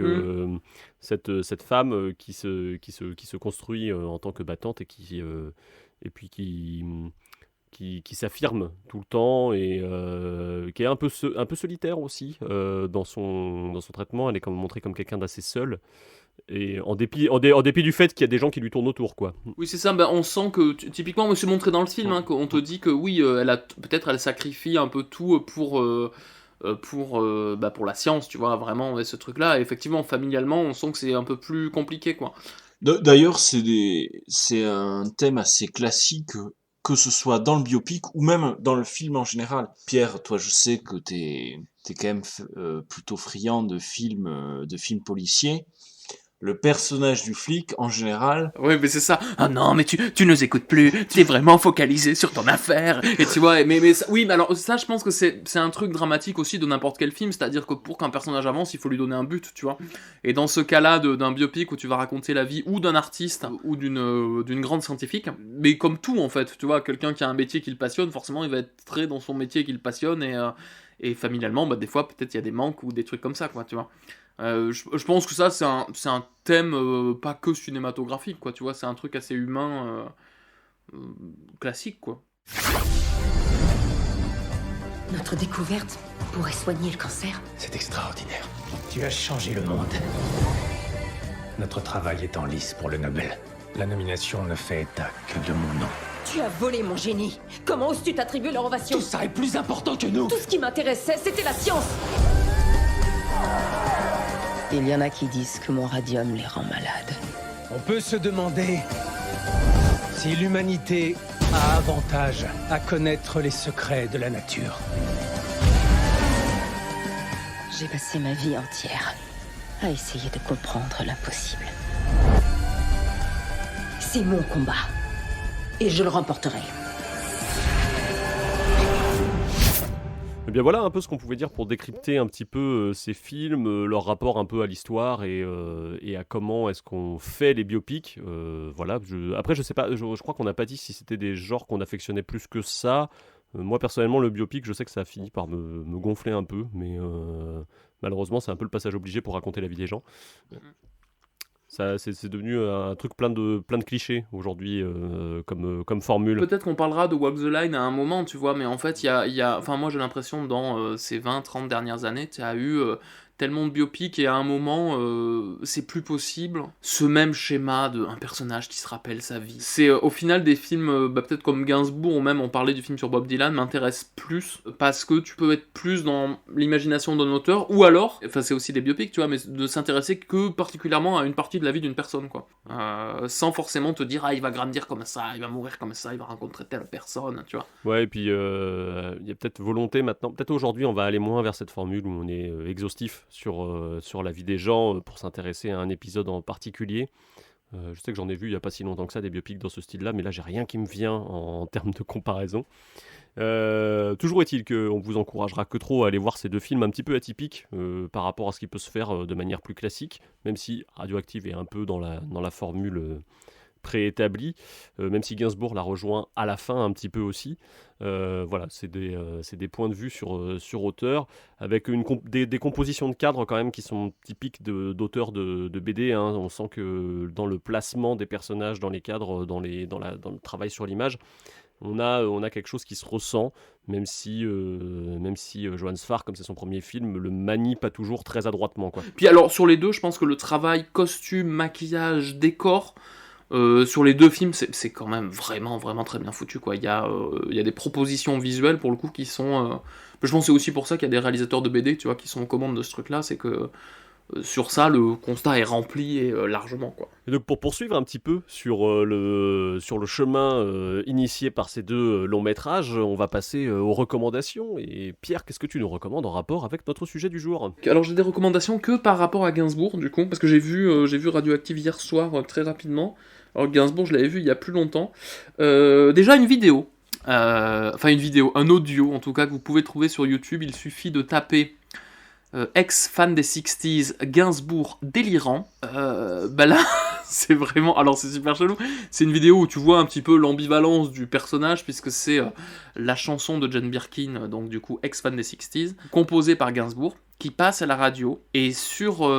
cette femme qui se construit en tant que battante et puis qui s'affirme tout le temps et qui est un peu solitaire aussi dans son traitement. Elle est montrée comme quelqu'un d'assez seul, et en dépit du fait qu'il y a des gens qui lui tournent autour, quoi. Oui, c'est ça, on sent que typiquement, c'est montré dans le film, hein, qu'on te dit que oui, elle sacrifie un peu tout pour la science, tu vois, vraiment, ce truc-là. Et effectivement, familialement, on sent que c'est un peu plus compliqué, quoi. D'ailleurs, c'est un thème assez classique, que ce soit dans le biopic ou même dans le film en général. Pierre, toi, je sais que t'es quand même plutôt friand de films policiers. Le personnage du flic, en général... Oui, mais c'est ça. Ah non, mais tu nous écoutes plus. T'es vraiment focalisé sur ton affaire. Et tu vois, mais oui, mais alors ça, je pense que c'est un truc dramatique aussi de n'importe quel film. C'est-à-dire que pour qu'un personnage avance, il faut lui donner un but, tu vois. Et dans ce cas-là d'un biopic où tu vas raconter la vie ou d'un artiste ou d'une grande scientifique, mais comme tout, en fait, tu vois, quelqu'un qui a un métier qui le passionne, forcément, il va être très dans son métier qui le passionne, et familialement, des fois, peut-être il y a des manques ou des trucs comme ça, quoi, tu vois. Je pense que ça, c'est un thème pas que cinématographique, quoi, tu vois, c'est un truc assez humain, classique, quoi. Notre découverte pourrait soigner le cancer. C'est extraordinaire. Tu as changé le monde. Notre travail est en lice pour le Nobel. La nomination ne fait état que de mon nom. Tu as volé mon génie. Comment oses-tu t'attribuer leur ovation? Tout ça est plus important que nous. Tout ce qui m'intéressait, c'était la science. Il y en a qui disent que mon radium les rend malades. On peut se demander si l'humanité a avantage à connaître les secrets de la nature. J'ai passé ma vie entière à essayer de comprendre l'impossible. C'est mon combat. Et je le remporterai. Eh bien voilà un peu ce qu'on pouvait dire pour décrypter un petit peu ces films, leur rapport un peu à l'histoire et à comment est-ce qu'on fait les biopics. Voilà. Après je sais pas, je crois qu'on n'a pas dit si c'était des genres qu'on affectionnait plus que ça. Moi personnellement, le biopic, je sais que ça a fini par me gonfler un peu, mais malheureusement, c'est un peu le passage obligé pour raconter la vie des gens. Ça, c'est devenu un truc plein de clichés aujourd'hui comme formule. Peut-être qu'on parlera de Walk the Line à un moment, tu vois, mais en fait, enfin, moi j'ai l'impression dans ces 20-30 dernières années, tu as eu tellement de biopics et à un moment, c'est plus possible. Ce même schéma d'un personnage qui se rappelle sa vie. C'est au final des films, peut-être comme Gainsbourg, ou même on parlait du film sur Bob Dylan, m'intéressent plus parce que tu peux être plus dans l'imagination d'un auteur, ou alors, enfin c'est aussi des biopics, tu vois, mais de s'intéresser que particulièrement à une partie de la vie d'une personne, quoi. Sans forcément te dire, il va grandir comme ça, il va mourir comme ça, il va rencontrer telle personne, tu vois. Ouais, et puis il y a peut-être volonté maintenant, peut-être aujourd'hui on va aller moins vers cette formule où on est exhaustif sur la vie des gens pour s'intéresser à un épisode en particulier. Je sais que j'en ai vu il n'y a pas si longtemps que ça des biopics dans ce style-là, mais là j'ai rien qui me vient en termes de comparaison. Toujours est-il qu'on vous encouragera que trop à aller voir ces 2 films un petit peu atypiques par rapport à ce qui peut se faire de manière plus classique, même si Radioactive est un peu dans la formule préétablie, même si Gainsbourg la rejoint à la fin un petit peu aussi. Voilà, c'est des points de vue sur auteur, avec des compositions de cadres quand même qui sont typiques d'auteurs de BD, hein. On sent que dans le placement des personnages, dans les cadres, dans le travail sur l'image, on a quelque chose qui se ressent, même si Johann Sfar, comme c'est son premier film, le manie pas toujours très adroitement, quoi. Puis alors, sur les deux, je pense que le travail costume, maquillage, décor, sur les 2 films, c'est quand même vraiment, vraiment très bien foutu, quoi. Il y a des propositions visuelles, pour le coup, qui sont... Je pense que c'est aussi pour ça qu'il y a des réalisateurs de BD, tu vois, qui sont aux commandes de ce truc-là, c'est que sur ça, le constat est rempli et largement, quoi. Et donc pour poursuivre un petit peu sur le chemin initié par ces 2 longs métrages, on va passer aux recommandations. Et Pierre, qu'est-ce que tu nous recommandes en rapport avec notre sujet du jour ? Alors j'ai des recommandations que par rapport à Gainsbourg, du coup, parce que j'ai vu Radioactive hier soir très rapidement. Alors Gainsbourg, je l'avais vu il y a plus longtemps. Déjà une vidéo, un audio en tout cas, que vous pouvez trouver sur YouTube. Il suffit de taper ex-fan des 60s, Gainsbourg délirant. Là, c'est vraiment... Alors c'est super chelou. C'est une vidéo où tu vois un petit peu l'ambivalence du personnage, puisque c'est la chanson de Jane Birkin, donc du coup ex-fan des 60s, composée par Gainsbourg, qui passe à la radio, et sur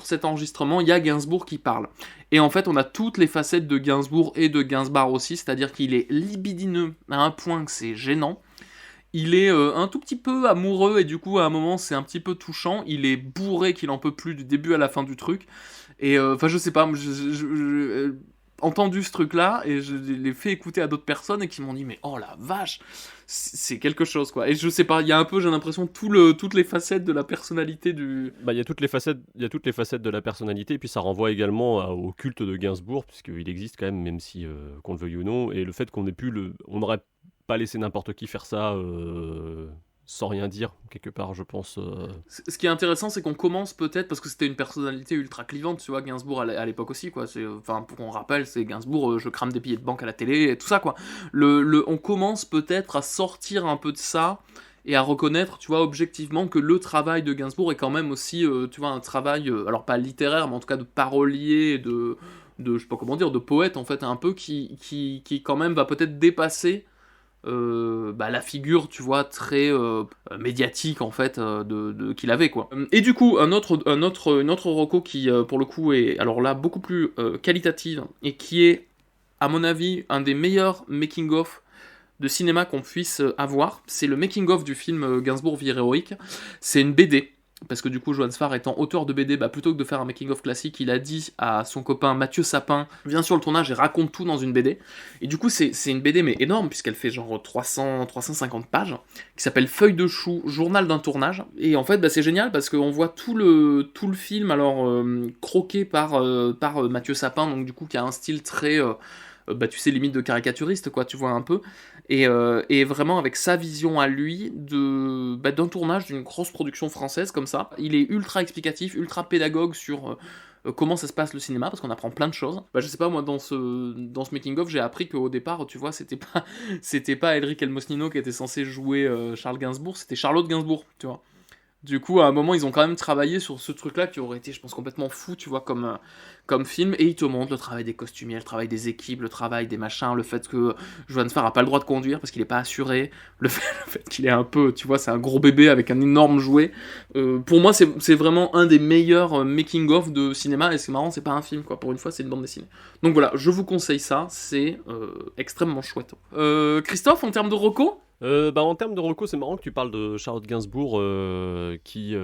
cet enregistrement, il y a Gainsbourg qui parle. Et en fait, on a toutes les facettes de Gainsbourg et de Gainsbar aussi, c'est-à-dire qu'il est libidineux à un point que c'est gênant. Il est un tout petit peu amoureux, et du coup, à un moment, c'est un petit peu touchant. Il est bourré qu'il en peut plus du début à la fin du truc. Et je sais pas, j'ai entendu ce truc-là, et je l'ai fait écouter à d'autres personnes, et qui m'ont dit, mais oh la vache, c'est quelque chose, quoi. Et je sais pas, il y a un peu, j'ai l'impression, toutes les facettes de la personnalité du... Il y a toutes les facettes de la personnalité, et puis ça renvoie également au culte de Gainsbourg, puisqu'il existe quand même si qu'on le veuille ou non, et le fait qu'on n'aurait pas laissé n'importe qui faire ça sans rien dire, quelque part, je pense. Ce qui est intéressant, c'est qu'on commence peut-être, parce que c'était une personnalité ultra clivante, tu vois, Gainsbourg à l'époque aussi, quoi. Pour qu'on rappelle, c'est Gainsbourg, je crame des billets de banque à la télé, et tout ça, quoi. On commence peut-être à sortir un peu de ça, et à reconnaître, tu vois, objectivement, que le travail de Gainsbourg est quand même aussi, tu vois, un travail, alors pas littéraire, mais en tout cas de parolier, de je sais pas comment dire, de poète, en fait, un peu, qui quand même va peut-être dépasser la figure, tu vois, très médiatique en fait qu'il avait, quoi. Et du coup, une autre reco qui pour le coup est alors là beaucoup plus qualitative, et qui est à mon avis un des meilleurs making-of de cinéma qu'on puisse avoir, c'est le making-of du film Gainsbourg Vie héroïque. C'est une BD, parce que du coup Johann Sfar étant auteur de BD, plutôt que de faire un making-of classique, il a dit à son copain Mathieu Sapin, viens sur le tournage et raconte tout dans une BD. Et du coup c'est une BD mais énorme, puisqu'elle fait genre 350 pages, qui s'appelle Feuille de chou, journal d'un tournage. Et en fait c'est génial, parce qu'on voit tout le film alors croqué par Mathieu Sapin, donc du coup qui a un style très... tu sais, limite de caricaturiste, quoi, tu vois un peu, et vraiment avec sa vision à lui d'un tournage d'une grosse production française comme ça. Il est ultra explicatif, ultra pédagogue sur comment ça se passe le cinéma, parce qu'on apprend plein de choses. Je sais pas, moi dans ce making-of, j'ai appris qu'au départ, tu vois, c'était pas Elric Elmosnino qui était censé jouer Charles Gainsbourg, c'était Charlotte Gainsbourg, tu vois. Du coup, à un moment, ils ont quand même travaillé sur ce truc-là qui aurait été, je pense, complètement fou, tu vois, comme film. Et ils te montrent le travail des costumiers, le travail des équipes, le travail des machins, le fait que Johan Farr a pas le droit de conduire parce qu'il est pas assuré, le fait qu'il est un peu, tu vois, c'est un gros bébé avec un énorme jouet. Pour moi, c'est vraiment un des meilleurs making-of de cinéma. Et c'est marrant, c'est pas un film, quoi. Pour une fois, c'est une bande dessinée. Donc voilà, je vous conseille ça, c'est extrêmement chouette. Christophe, en termes de reco? En termes de reco, c'est marrant que tu parles de Charlotte Gainsbourg qui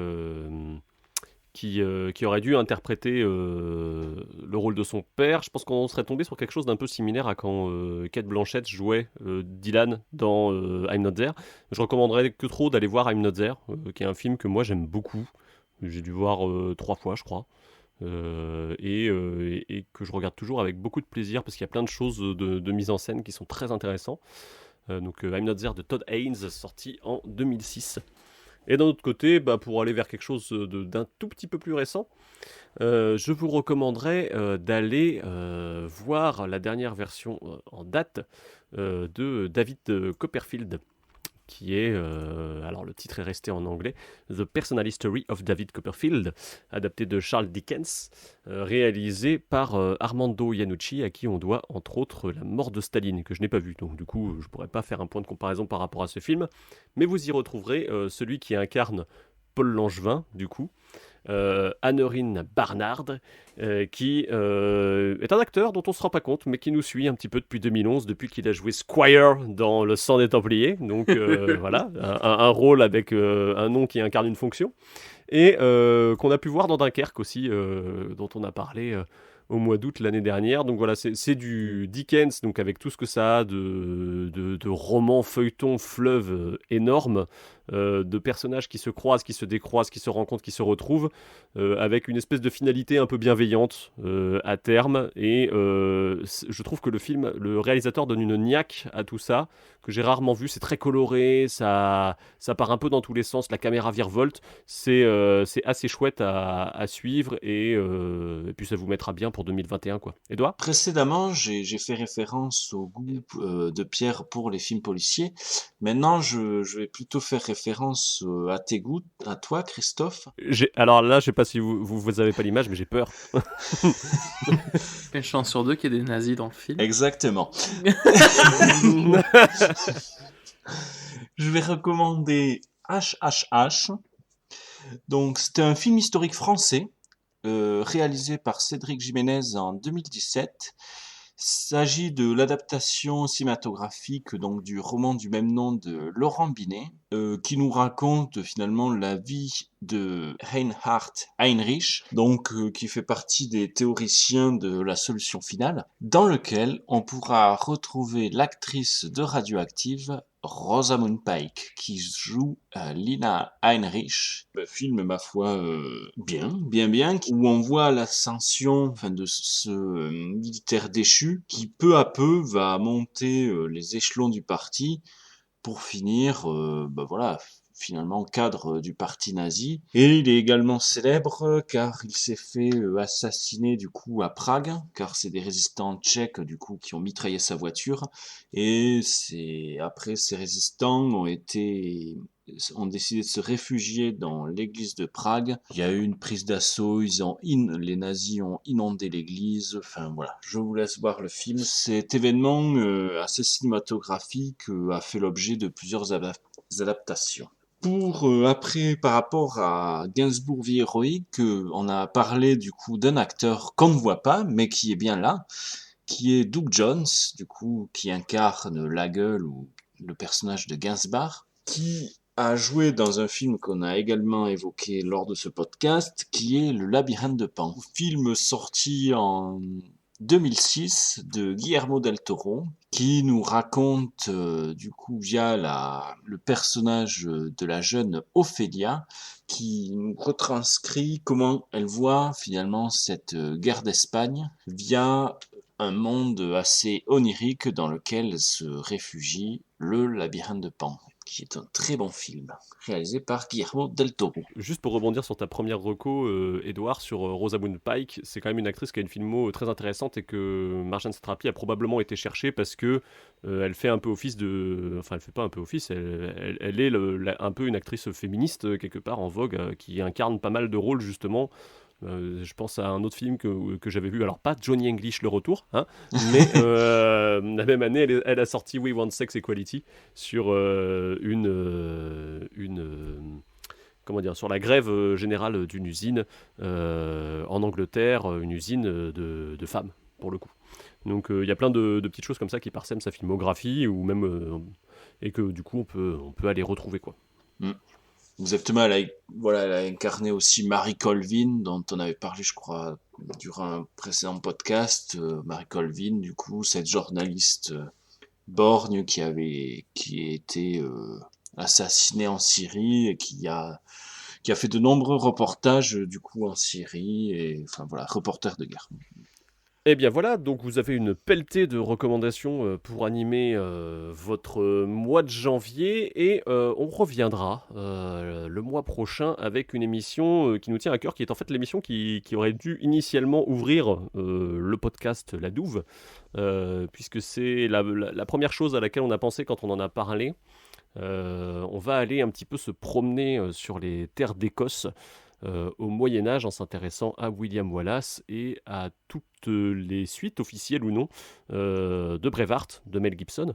aurait dû interpréter le rôle de son père. Je pense qu'on serait tombé sur quelque chose d'un peu similaire à quand Cate Blanchett jouait Dylan dans I'm Not There. Je recommanderais que trop d'aller voir I'm Not There, qui est un film que moi j'aime beaucoup. J'ai dû voir 3 fois, je crois. Et que je regarde toujours avec beaucoup de plaisir parce qu'il y a plein de choses de mise en scène qui sont très intéressantes. I'm Not There de Todd Haynes, sorti en 2006. Et d'un autre côté, pour aller vers quelque chose d'un tout petit peu plus récent, je vous recommanderais d'aller voir la dernière version en date de David Copperfield, qui est, alors le titre est resté en anglais, The Personal History of David Copperfield, adapté de Charles Dickens, réalisé par Armando Iannucci, à qui on doit entre autres La mort de Staline, que je n'ai pas vu, donc du coup je pourrais pas faire un point de comparaison par rapport à ce film, mais vous y retrouverez celui qui incarne Paul Langevin, du coup, Annerine Barnard, qui est un acteur dont on se rend pas compte, mais qui nous suit un petit peu depuis 2011, depuis qu'il a joué Squire dans Le Sang des Templiers. Donc voilà, un rôle avec un nom qui incarne une fonction. Et qu'on a pu voir dans Dunkerque aussi, dont on a parlé au mois d'août l'année dernière. Donc voilà, c'est du Dickens, donc avec tout ce que ça a de romans, feuilletons, fleuves énormes, de personnages qui se croisent, qui se décroisent, qui se rencontrent, qui se retrouvent, avec une espèce de finalité un peu bienveillante à terme. Et je trouve que le réalisateur donne une niaque à tout ça, que j'ai rarement vu. C'est très coloré, ça part un peu dans tous les sens, la caméra virevolte. C'est assez chouette à suivre, et puis ça vous mettra bien pour 2021, quoi. Edouard ? Précédemment, j'ai fait référence au goût de Pierre pour les films policiers. Maintenant, je vais plutôt faire référence à tes goûts, à toi, Christophe. Alors là, je sais pas si vous avez pas l'image, mais j'ai peur. Une chance sur 2 qu'il y ait des nazis dans le film. Exactement. Je vais recommander HHH. Donc, c'était un film historique français réalisé par Cédric Jiménez en 2017. Il s'agit de l'adaptation cinématographique donc du roman du même nom de Laurent Binet, qui nous raconte finalement la vie de Reinhard Heinrich, donc qui fait partie des théoriciens de la solution finale, dans lequel on pourra retrouver l'actrice de Radioactive, Rosamund Pike, qui joue Lina Heinrich. Le film, ma foi, bien, où on voit l'ascension de ce militaire déchu qui peu à peu va monter les échelons du parti pour finir, finalement cadre du parti nazi. Et il est également célèbre car il s'est fait assassiner du coup à Prague, car c'est des résistants tchèques du coup qui ont mitraillé sa voiture, et après ces résistants ont décidé de se réfugier dans l'église de Prague. Il y a eu une prise d'assaut, les nazis ont inondé l'église, enfin voilà, je vous laisse voir le film. Cet événement assez cinématographique a fait l'objet de plusieurs adaptations. Après, par rapport à Gainsbourg Vie Héroïque, on a parlé du coup d'un acteur qu'on ne voit pas, mais qui est bien là, qui est Doug Jones, du coup, qui incarne la gueule ou le personnage de Gainsbourg, qui a joué dans un film qu'on a également évoqué lors de ce podcast, qui est Le Labyrinthe de Pan. Film sorti en 2006 de Guillermo del Toro, qui nous raconte du coup via le personnage de la jeune Ophélia, qui nous retranscrit comment elle voit finalement cette guerre d'Espagne via un monde assez onirique dans lequel se réfugie le labyrinthe de Pan. qui est un très bon film, réalisé par Guillermo del Toro. Juste pour rebondir sur ta première reco, Edouard, sur Rosamund Pike, c'est quand même une actrice qui a une filmo très intéressante et que Marjane Satrapi a probablement été cherchée parce que elle fait un peu office de... Enfin, elle fait pas un peu office, elle est un peu une actrice féministe, quelque part, en vogue, qui incarne pas mal de rôles, justement. Je pense à un autre film que j'avais vu, alors pas Johnny English le retour, hein, mais la même année elle a sorti We Want Sex Equality sur comment dire, sur la grève générale d'une usine en Angleterre, une usine de femmes pour le coup. Donc il y a plein de petites choses comme ça qui parsèment sa filmographie ou même et que du coup on peut aller retrouver quoi. Exactement, elle a incarné aussi Mary Colvin, dont on avait parlé, je crois, durant un précédent podcast. Mary Colvin, du coup, cette journaliste borgne qui a été assassinée en Syrie et qui a fait de nombreux reportages, du coup, en Syrie, et enfin voilà, reporter de guerre. Eh bien voilà, donc vous avez une pelletée de recommandations pour animer votre mois de janvier et on reviendra le mois prochain avec une émission qui nous tient à cœur, qui est en fait l'émission qui aurait dû initialement ouvrir le podcast La Douve, puisque c'est la première chose à laquelle on a pensé quand on en a parlé. On va aller un petit peu se promener sur les terres d'Écosse au Moyen-Âge en s'intéressant à William Wallace et à toutes les suites, officielles ou non, de Braveheart, de Mel Gibson.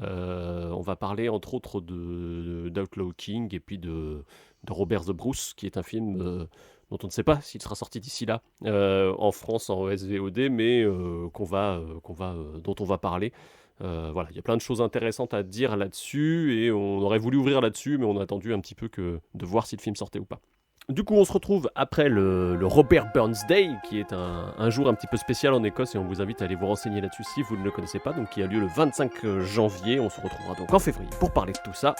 On va parler entre autres d'Outlaw King et puis de Robert the Bruce, qui est un film dont on ne sait pas s'il sera sorti d'ici là en France en SVOD, mais dont on va parler. Voilà, il y a plein de choses intéressantes à dire là-dessus et on aurait voulu ouvrir là-dessus, mais on a attendu un petit peu de voir si le film sortait ou pas. Du coup, on se retrouve après le Robert Burns Day, qui est un jour un petit peu spécial en Écosse, et on vous invite à aller vous renseigner là-dessus si vous ne le connaissez pas, donc qui a lieu le 25 janvier. On se retrouvera donc en février pour parler de tout ça.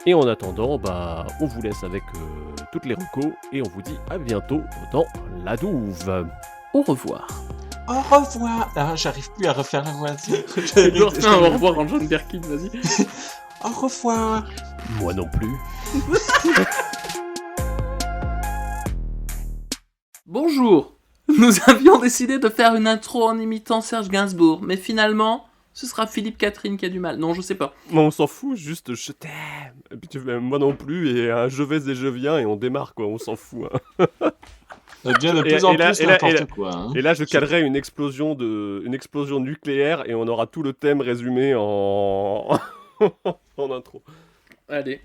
Et en attendant, on vous laisse avec toutes les recos, et on vous dit à bientôt dans La Douve. Au revoir. Au revoir. Ah, j'arrive plus à refaire la voix. Au revoir en John Birkin, vas-y. Au revoir. Moi non plus. Bonjour. Nous avions décidé de faire une intro en imitant Serge Gainsbourg, mais finalement, ce sera Philippe Catherine qui a du mal. Non, je sais pas. Bon, on s'en fout, juste je t'aime. Et puis tu fais moi non plus, et je vais et je viens, et on démarre, quoi, on s'en fout. Hein. Ça devient de plus en plus n'importe quoi. Hein. Et là, je calerai une explosion nucléaire, et on aura tout le thème résumé en intro. Allez.